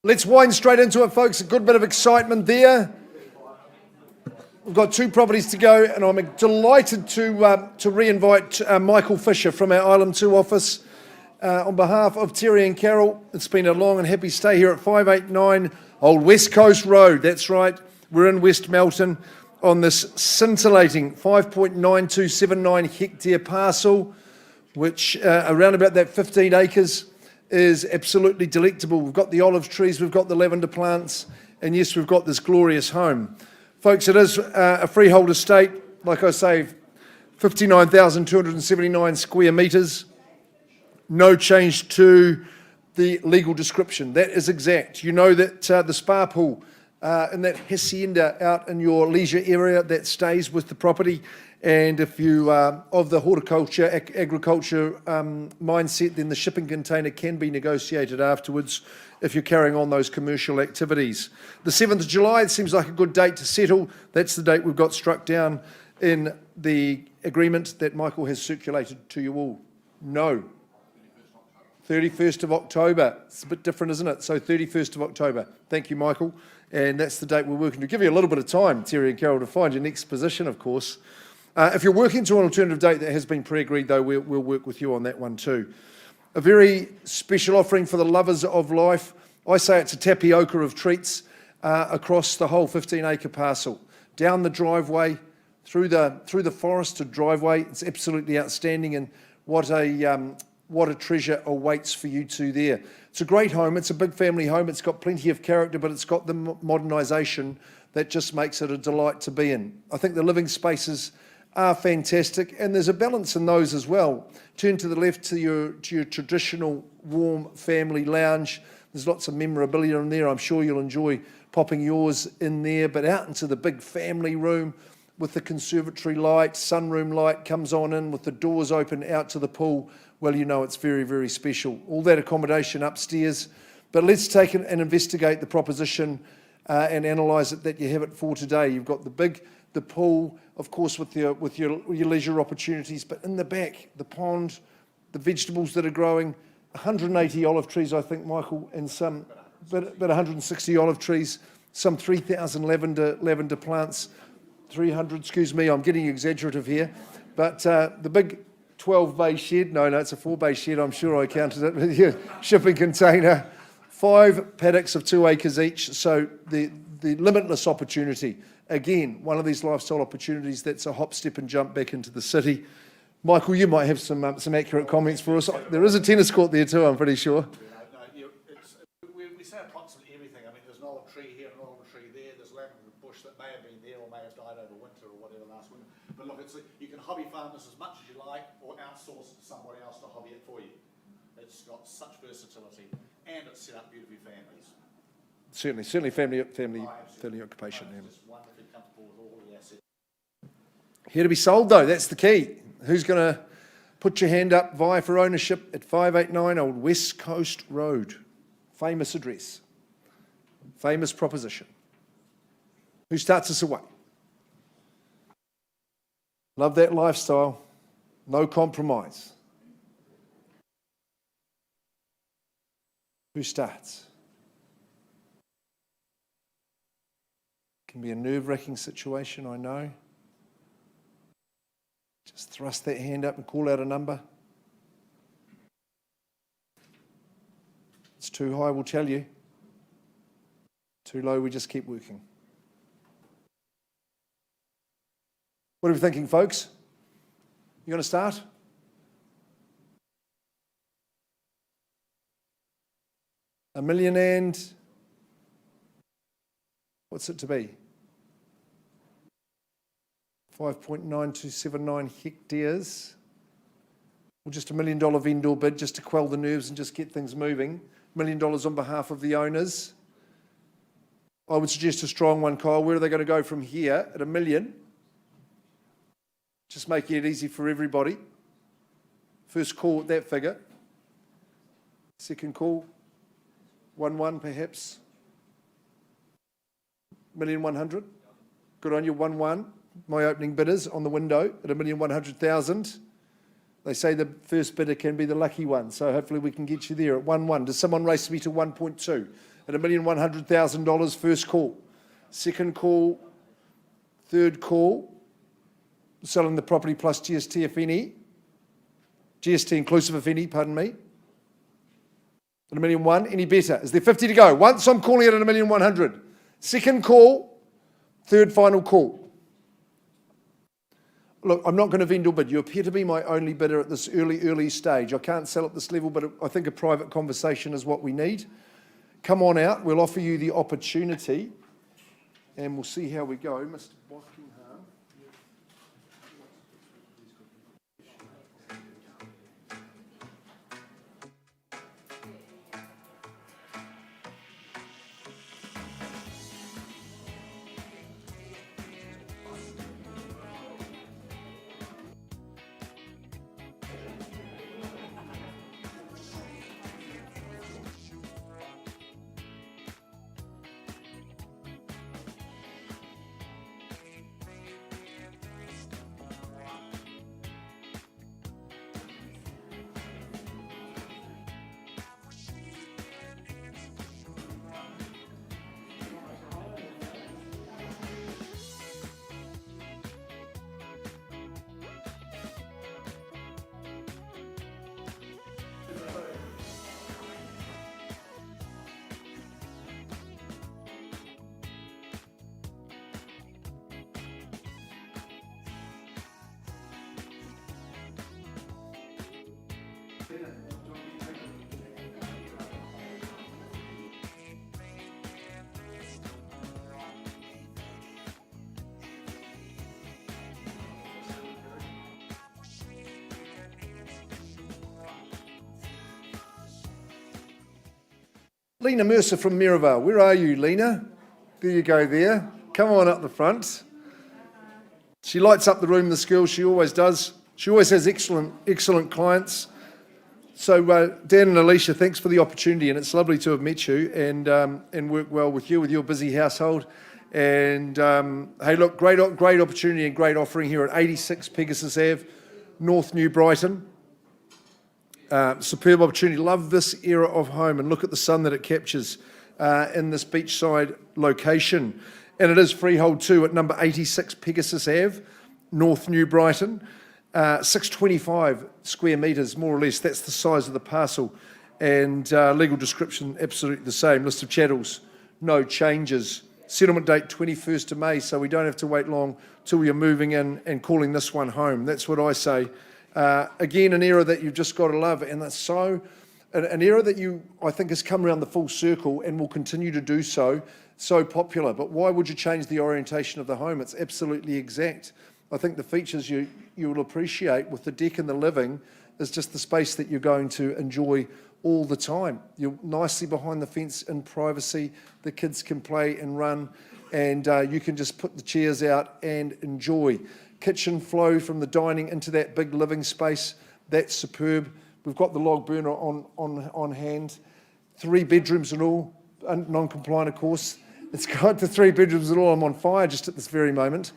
Let's wind straight into it, folks. A good bit of excitement there. We've got 2 properties to go, and I'm delighted to re-invite Michael Fisher from our Island 2 office. On behalf of Terry and Carol, it's been a long and happy stay here at 589 Old West Coast Road. That's right, we're in West Melton on this scintillating 5.9279 hectare parcel, which around about that 15 acres is absolutely delectable. We've got the olive trees, we've got the lavender plants, and yes, we've got this glorious home. Folks, it is a freehold estate, like I say, 59,279 square metres. No change to the legal description. That is exact. You know that the spa pool in that hacienda out in your leisure area, that stays with the property. And if you are of the horticulture, agriculture mindset, then the shipping container can be negotiated afterwards if you're carrying on those commercial activities. The 7th of July, it seems like a good date to settle. That's the date we've got struck down in the agreement that Michael has circulated to you all. No. 31st of October. It's a bit different, isn't it? So 31st of October. Thank you, Michael. And that's the date we're working to. Give you a little bit of time, Terry and Carol, to find your next position, of course. If you're working to an alternative date that has been pre-agreed, though, we'll work with you on that one too. A very special offering for the lovers of life. I say it's a tapioca of treats across the whole 15-acre parcel. Down the driveway, through the forest to driveway. It's absolutely outstanding, and what a treasure awaits for you two there. It's a great home. It's a big family home. It's got plenty of character, but it's got the modernisation that just makes it a delight to be in. I think the living spaces are fantastic, and there's a balance in those as well. Turn to the left to your traditional warm family lounge. There's lots of memorabilia in there. I'm sure you'll enjoy popping yours in there, but out into the big family room with the conservatory light, sunroom light comes on in with the doors open out to the pool. Well, you know it's very, very special. All that accommodation upstairs. But let's take and investigate the proposition and analyse it that you have it for today. You've got the pool, of course, with your leisure opportunities, but in the back, the pond, the vegetables that are growing, 180 olive trees, I think, Michael, and about 160 olive trees, some 3,000 lavender plants, 300, excuse me, I'm getting exaggerative here, but the big 12-bay shed, no, it's a 4-bay shed, I'm sure I counted it with your shipping container, 5 paddocks of 2 acres each, so the limitless opportunity. Again, one of these lifestyle opportunities that's a hop, step and jump back into the city. Michael, you might have some accurate comments for us. There is a tennis court there too, I'm pretty sure. We say approximately everything. I mean, there's an olive tree here, an olive tree there. There's lavender bush that may have been there or may have died over winter or whatever last winter. But look, you can hobby farm this as much as you like or outsource it to somebody else to hobby it for you. It's got such versatility and it's set up beautifully for families. Certainly family occupation. Yeah. Just wonderfully comfortable with all the assets. Here to be sold though, that's the key. Who's going to put your hand up, vie for ownership at 589 Old West Coast Road? Famous address, famous proposition. Who starts us away? Love that lifestyle, no compromise. Who starts? Can be a nerve-wracking situation, I know. Just thrust that hand up and call out a number. It's too high, we'll tell you. Too low, we just keep working. What are we thinking, folks? You going to start? $1 million and... what's it to be? 5.9279 hectares. Well, just $1 million vendor bid just to quell the nerves and just get things moving. $1 million on behalf of the owners. I would suggest a strong one, Kyle. Where are they going to go from here at $1 million? Just making it easy for everybody. First call at that figure. Second call, 1-1 perhaps. 1,100,000. Good on you, 1-1. My opening bidders on the window at 1,100,000. They say the first bidder can be the lucky one, so hopefully we can get you there at 1-1. Does someone race me to 1.2 at $1,100,000? First call. Second call, Third call, selling the property plus GST if any. GST inclusive if any, pardon me. At $1,100,000, any better? Is there 50 to go? Once I'm calling it at $1,100,000. Second call, third final call. Look, I'm not going to vendor bid. You appear to be my only bidder at this early stage. I can't sell at this level, but I think a private conversation is what we need. Come on out. We'll offer you the opportunity, and we'll see how we go. Mr. Buckingham. Lena Mercer from Minerva. Where are you, Lena? There you go there. Come on up the front. She lights up the room, this girl. She always does. She always has excellent clients. So Dan and Alicia, thanks for the opportunity, and it's lovely to have met you and work well with you, with your busy household. And hey, look, great opportunity and great offering here at 86 Pegasus Ave, North New Brighton. Superb opportunity. Love this era of home, and look at the sun that it captures in this beachside location. And it is freehold too at number 86 Pegasus Ave, North New Brighton. 625 square metres, more or less. That's the size of the parcel. And legal description, absolutely the same. List of chattels, no changes. Settlement date 21st of May, so we don't have to wait long till you're moving in and calling this one home. That's what I say. Again, an era that you've just got to love, and that's so, an era that I think has come around the full circle and will continue to do so popular. But why would you change the orientation of the home? It's absolutely exact. I think the features you will appreciate with the deck and the living is just the space that you're going to enjoy all the time. You're nicely behind the fence in privacy. The kids can play and run, and you can just put the chairs out and enjoy. Kitchen flow from the dining into that big living space. That's superb. We've got the log burner on hand. 3 bedrooms and all, non-compliant of course. It's got the 3 bedrooms and all. I'm on fire just at this very moment.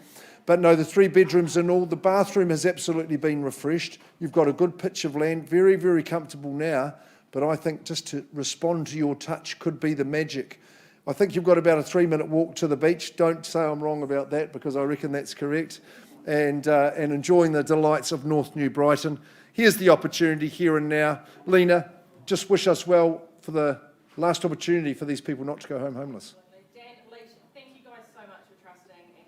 But no, the 3 bedrooms and all. The bathroom has absolutely been refreshed. You've got a good pitch of land. Very, very comfortable now. But I think just to respond to your touch could be the magic. I think you've got about a 3-minute walk to the beach. Don't say I'm wrong about that, because I reckon that's correct. And enjoying the delights of North New Brighton. Here's the opportunity here and now. Lena, just wish us well for the last opportunity for these people not to go home homeless. Dan, Alicia, thank you guys so much for trusting in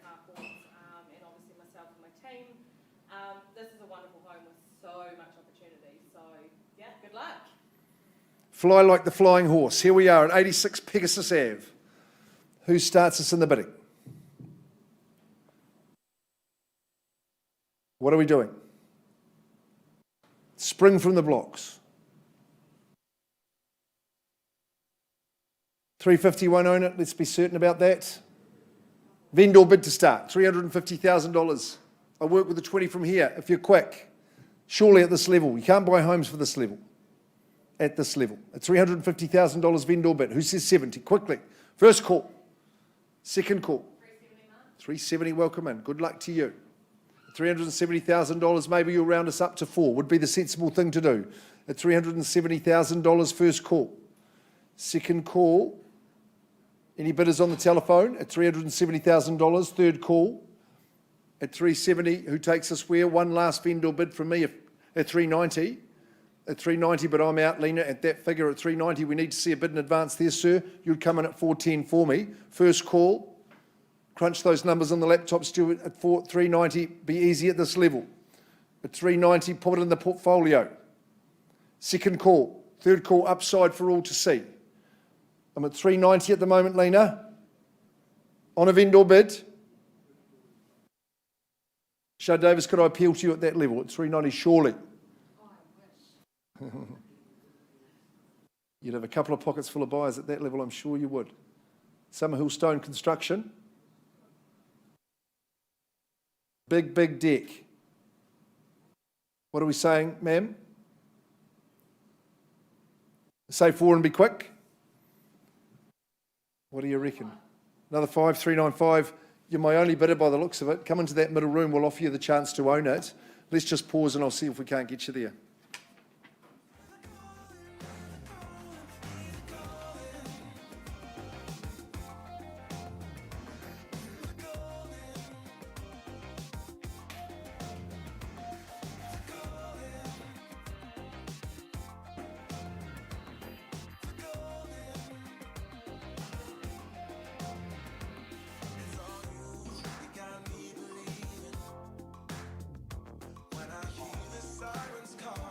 Harcourts, and obviously myself and my team. This is a wonderful home with so much opportunity. So yeah, good luck. Fly like the flying horse. Here we are at 86 Pegasus Ave. Who starts us in the bidding? What are we doing? Spring from the blocks. 351 own it, let's be certain about that. Vendor bid to start, $350,000. I work with the 20 from here, if you're quick. Surely at this level, you can't buy homes for this level. At this level. At $350,000 vendor bid. Who says 70? Quickly. First call. Second call. 370, welcome in. Good luck to you. $370,000, maybe you'll round us up to 4, would be the sensible thing to do. At $370,000, first call. Second call, Any bidders on the telephone at $370,000, third call at 370. Who takes us where? One last vendor bid from me at 390. At 390, but I'm out, Lena, at that figure at 390. We need to see a bid in advance there, sir. You'd come in at 410 for me. First call. Crunch those numbers on the laptop, Stuart, at 390. Be easy at this level. At 390, put it in the portfolio. Second call. Third call, upside for all to see. I'm at 390 at the moment, Lena. On a vendor bid. Show Davis, could I appeal to you at that level? At 390, surely. You'd have a couple of pockets full of buyers at that level, I'm sure you would. Summerhill Stone Construction. Big deck. What are we saying, ma'am? Say 4 and be quick. What do you reckon? Another 5, 395. You're my only bidder by the looks of it. Come into that middle room, we'll offer you the chance to own it. Let's just pause and I'll see if we can't get you there. When I hear the sirens call.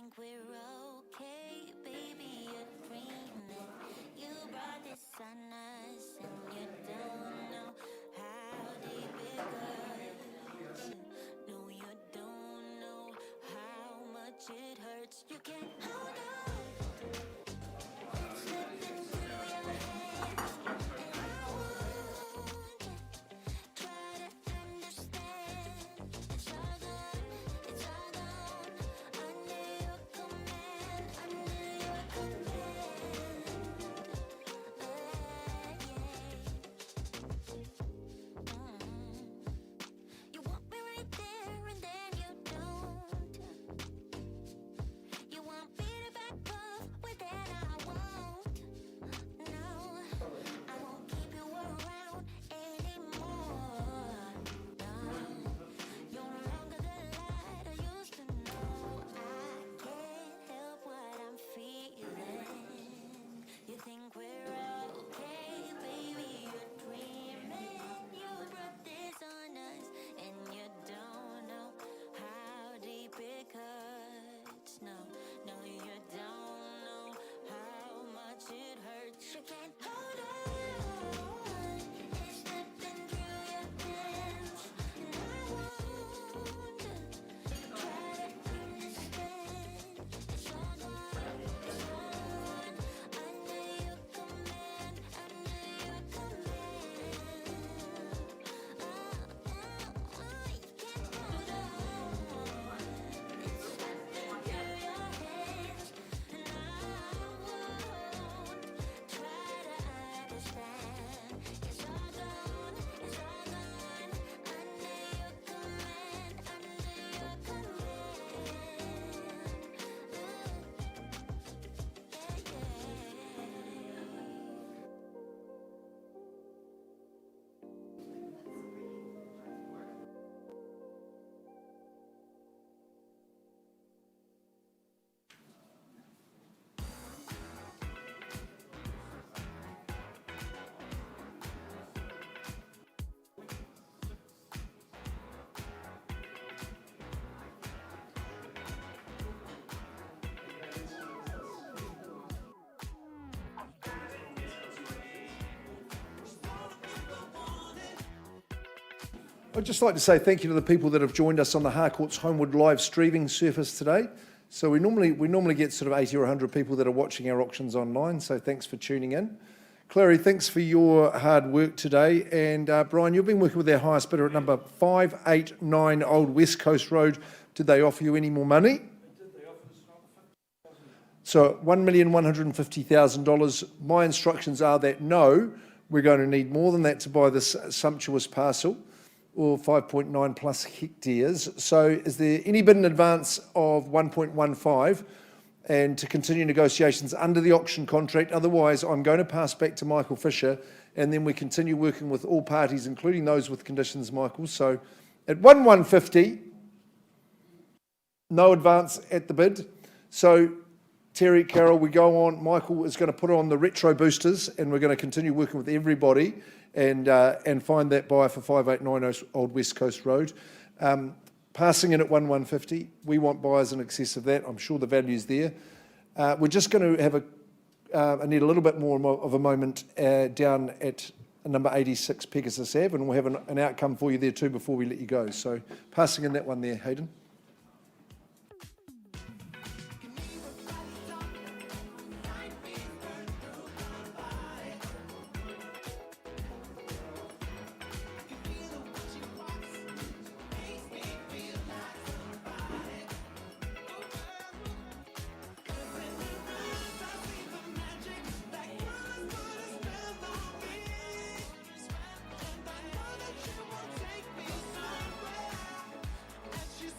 think we're okay, baby, you're dreaming. You brought this on us, and you don't know how deep it goes. No, you don't know how much it hurts. You can't hold on. It's slipping through your hands, and I won't try to understand. It's all gone, it's all gone. Under your command, under your command. You want me right there and then you don't. You want me to back up, well then I won't. No, I won't keep you around anymore. No, you're no longer the light I used to know. I can't help what I'm feeling. You think we're okay, baby, you're dreaming. You brought this on us, and you don't know how deep it cuts. No, no, you don't know how much it hurts. You can't hold on. It's slipping through your hands, and I won't try to understand. It's all gone, it's all gone. Under your command, under your command. You can't hold on. It's slipping through your hands, and I won't try to understand. It's all gone, it's all gone. Under your command, under your command. I'd just like to say thank you to the people that have joined us on the Harcourts Holmwood live streaming surface today. So we normally get sort of 80 or 100 people that are watching our auctions online, so thanks for tuning in. Clary, thanks for your hard work today. And Brian, you've been working with our highest bidder at number 589 Old West Coast Road. Did they offer you any more money? So $1,150,000. My instructions are that no, we're going to need more than that to buy this sumptuous parcel, or 5.9 plus hectares. So is there any bid in advance of 1.15 and to continue negotiations under the auction contract? Otherwise, I'm going to pass back to Michael Fisher, and then we continue working with all parties, including those with conditions, Michael. So at 1,150, no advance at the bid. So Terry, Carol, we go on. Michael is going to put on the retro boosters, and we're going to continue working with everybody and find that buyer for 589 Old West Coast Road. Passing in at 1,150. We want buyers in excess of that. I'm sure the value's there. We're just going to have I need a little bit more of a moment down at number 86 Pegasus Ave, and we'll have an outcome for you there too before we let you go. So passing in that one there, Hayden. She's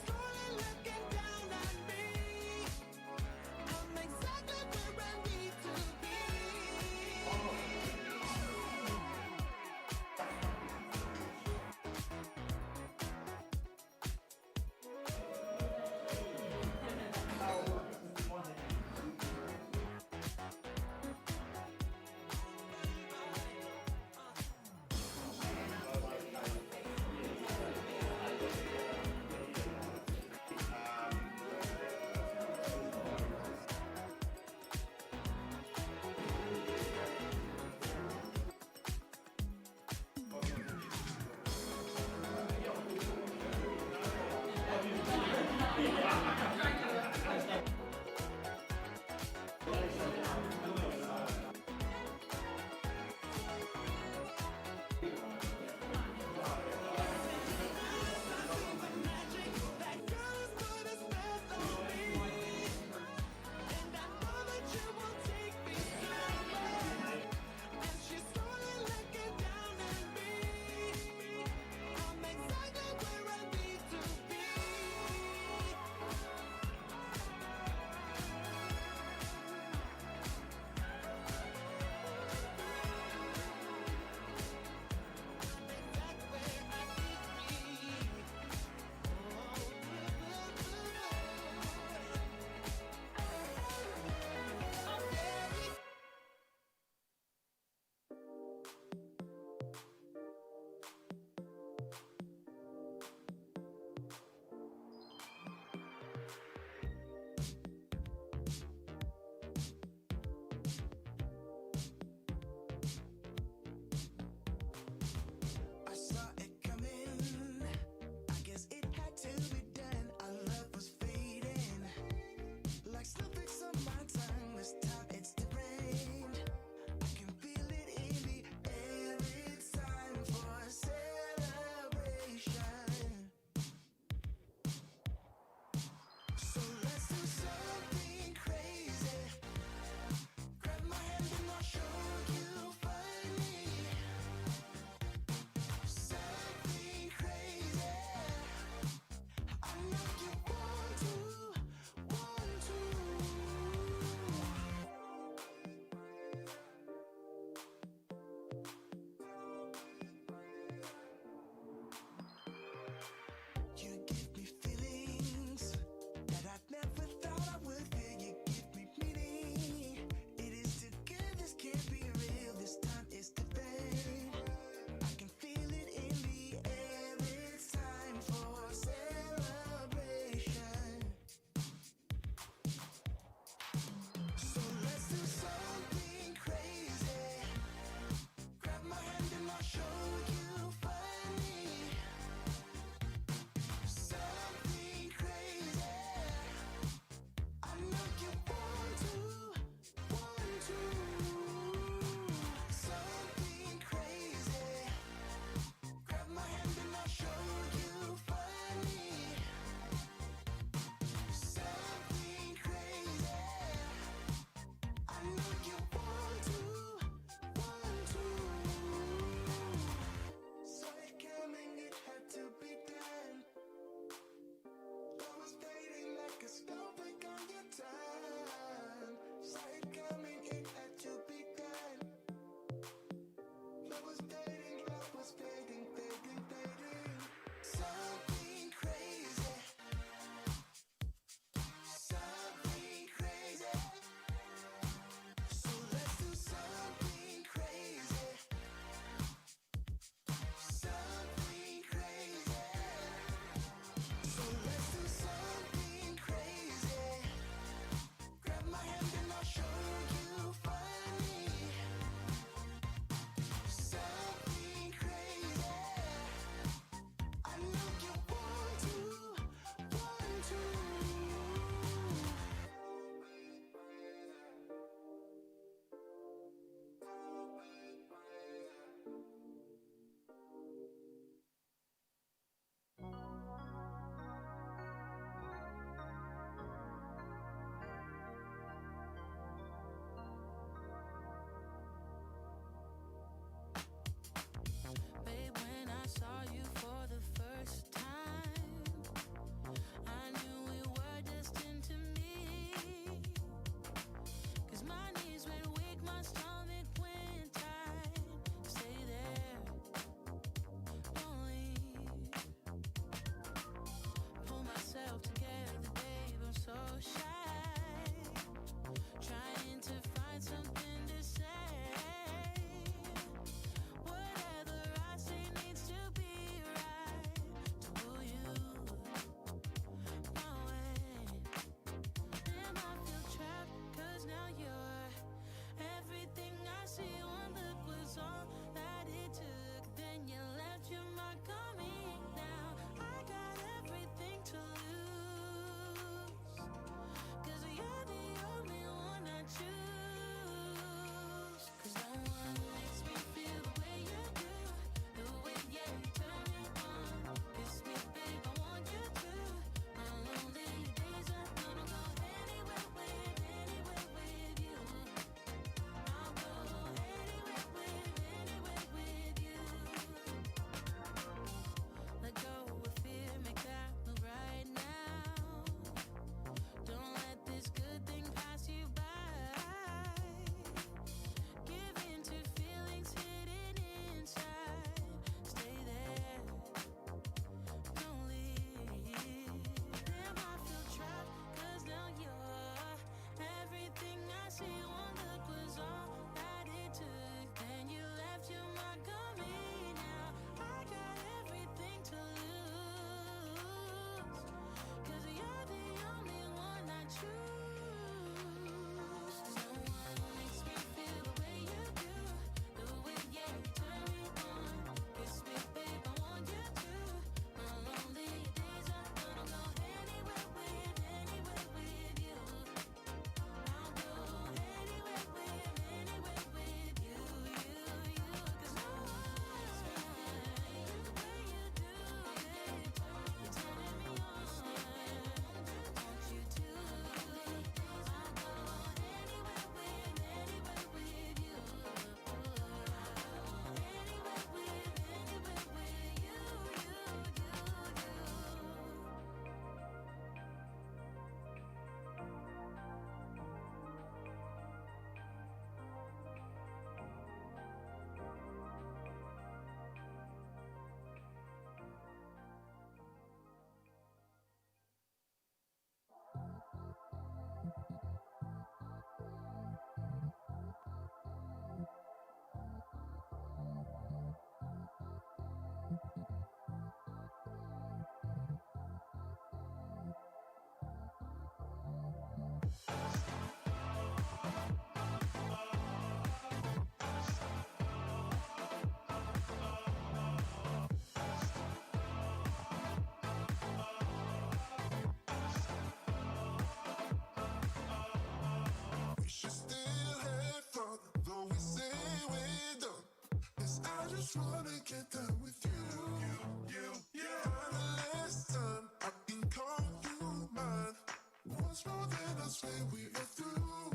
Once more than I swear we are through.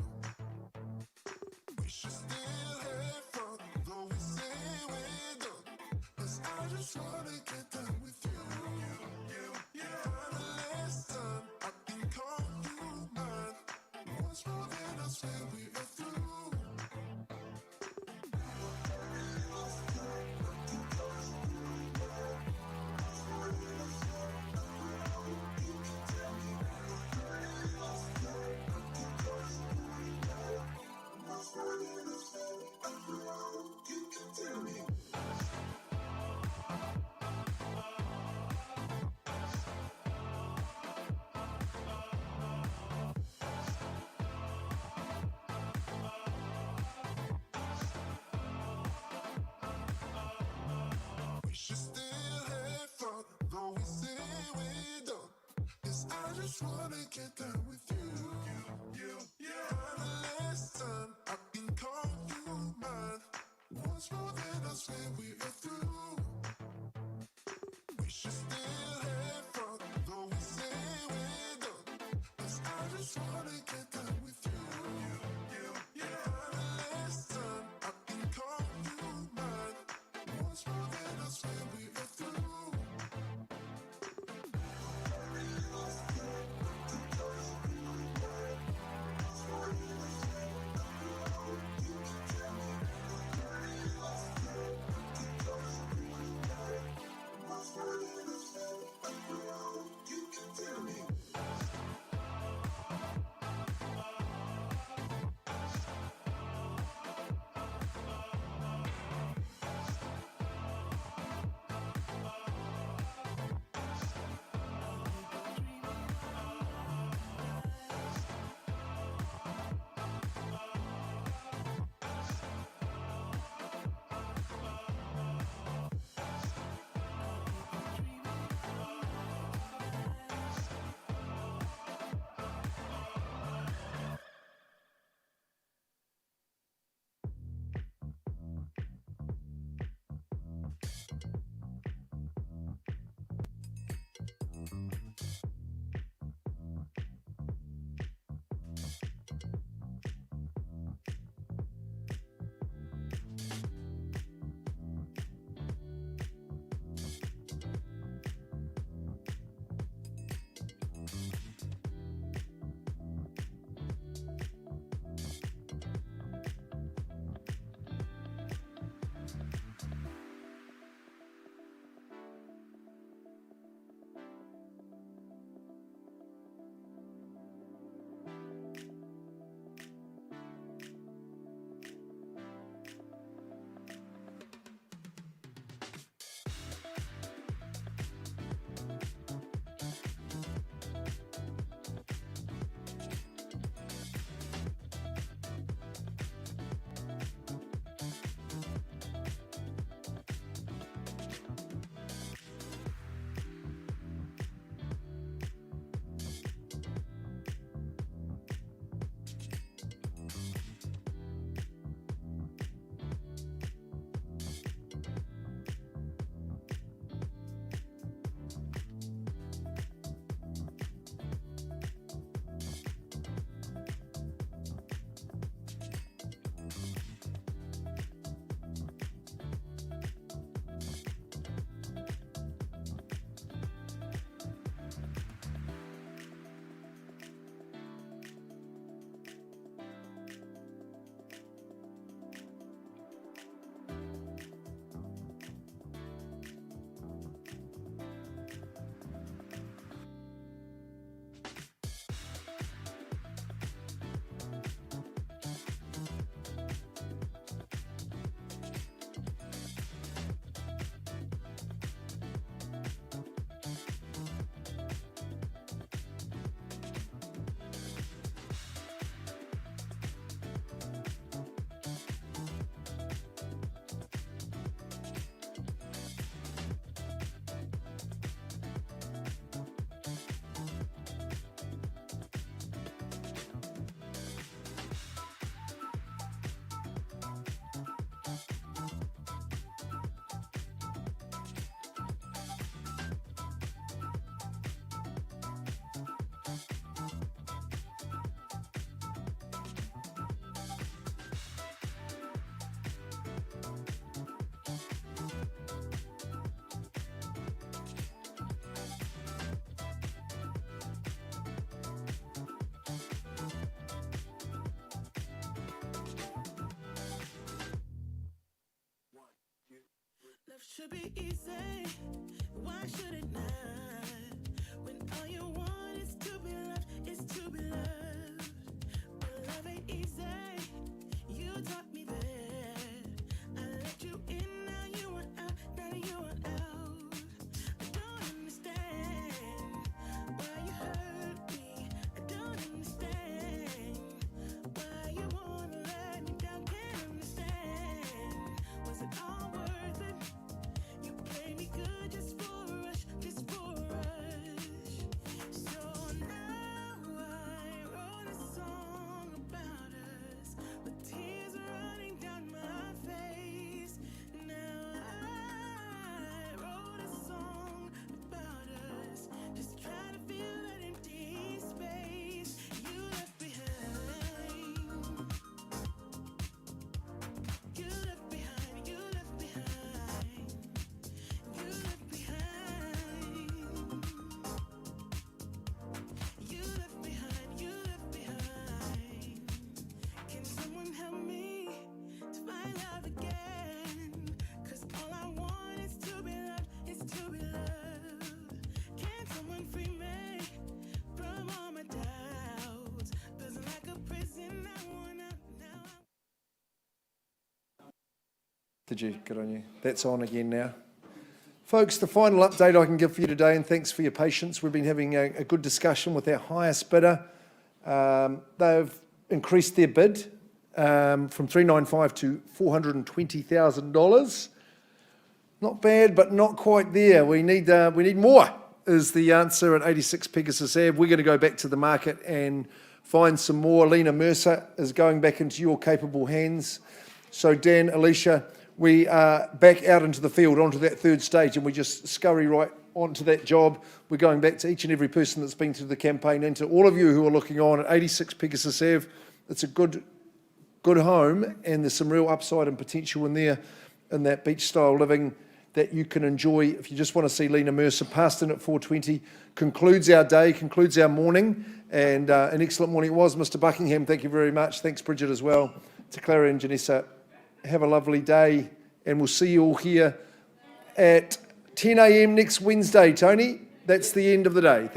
We should still have fun, though we say we're done. 'Cause I just wanna get done with you. For the last time, I can call you mine. Once more than I swear we are through. You can tell me. We should still have fun, though we say we're done. 'Cause I just wanna get done with you. For the last time, I can call you mine. Once more than I swear we are through. We should still have fun, though we say we're done. 'Cause I just wanna get done with you. For the last time, I can call you mine. Once more than I swear we are through. Once more than I swear. be easy. Why should it not? When all you want is to be loved, is to be loved. But love ain't easy. You taught me that. I let you in, now you want out, now you want out. I don't understand why you hurt me. I don't understand why you wanna let me down. Can't understand. Was it all worth it? You played me good just for a rush, just for a rush. So now I wrote a song about us, with tears running down my face. Now I wrote a song about us, just trying to fill that empty space you left behind. You left behind, you left behind. You left behind. You left behind, you left behind. Can someone help me to find love again? 'Cause all I want is to be loved, is to be loved. Can someone free me from all my doubts? Feels like a prison, I want out now. Did you? Good on you. That's on again now. Folks, the final update I can give for you today, and thanks for your patience. We've been having a good discussion with our highest bidder. They've increased their bid from $395,000 to $420,000. Not bad, but not quite there. We need more, is the answer at 86 Pegasus Ave. We're going to go back to the market and find some more. Lena Mercer is going back into your capable hands. So Dan, Alicia, we are back out into the field, onto that third stage, and we just scurry right onto that job. We're going back to each and every person that's been through the campaign, and to all of you who are looking on at 86 Pegasus Ave. It's a good home, and there's some real upside and potential in there, in that beach style living that you can enjoy. If you just want to see Lena Mercer passed in at 4:20, concludes our day, concludes our morning, and an excellent morning it was. Mr. Buckingham, thank you very much. Thanks, Bridget, as well. To Clara and Janessa, have a lovely day, and we'll see you all here at 10 a.m. next Wednesday. Tony, that's the end of the day.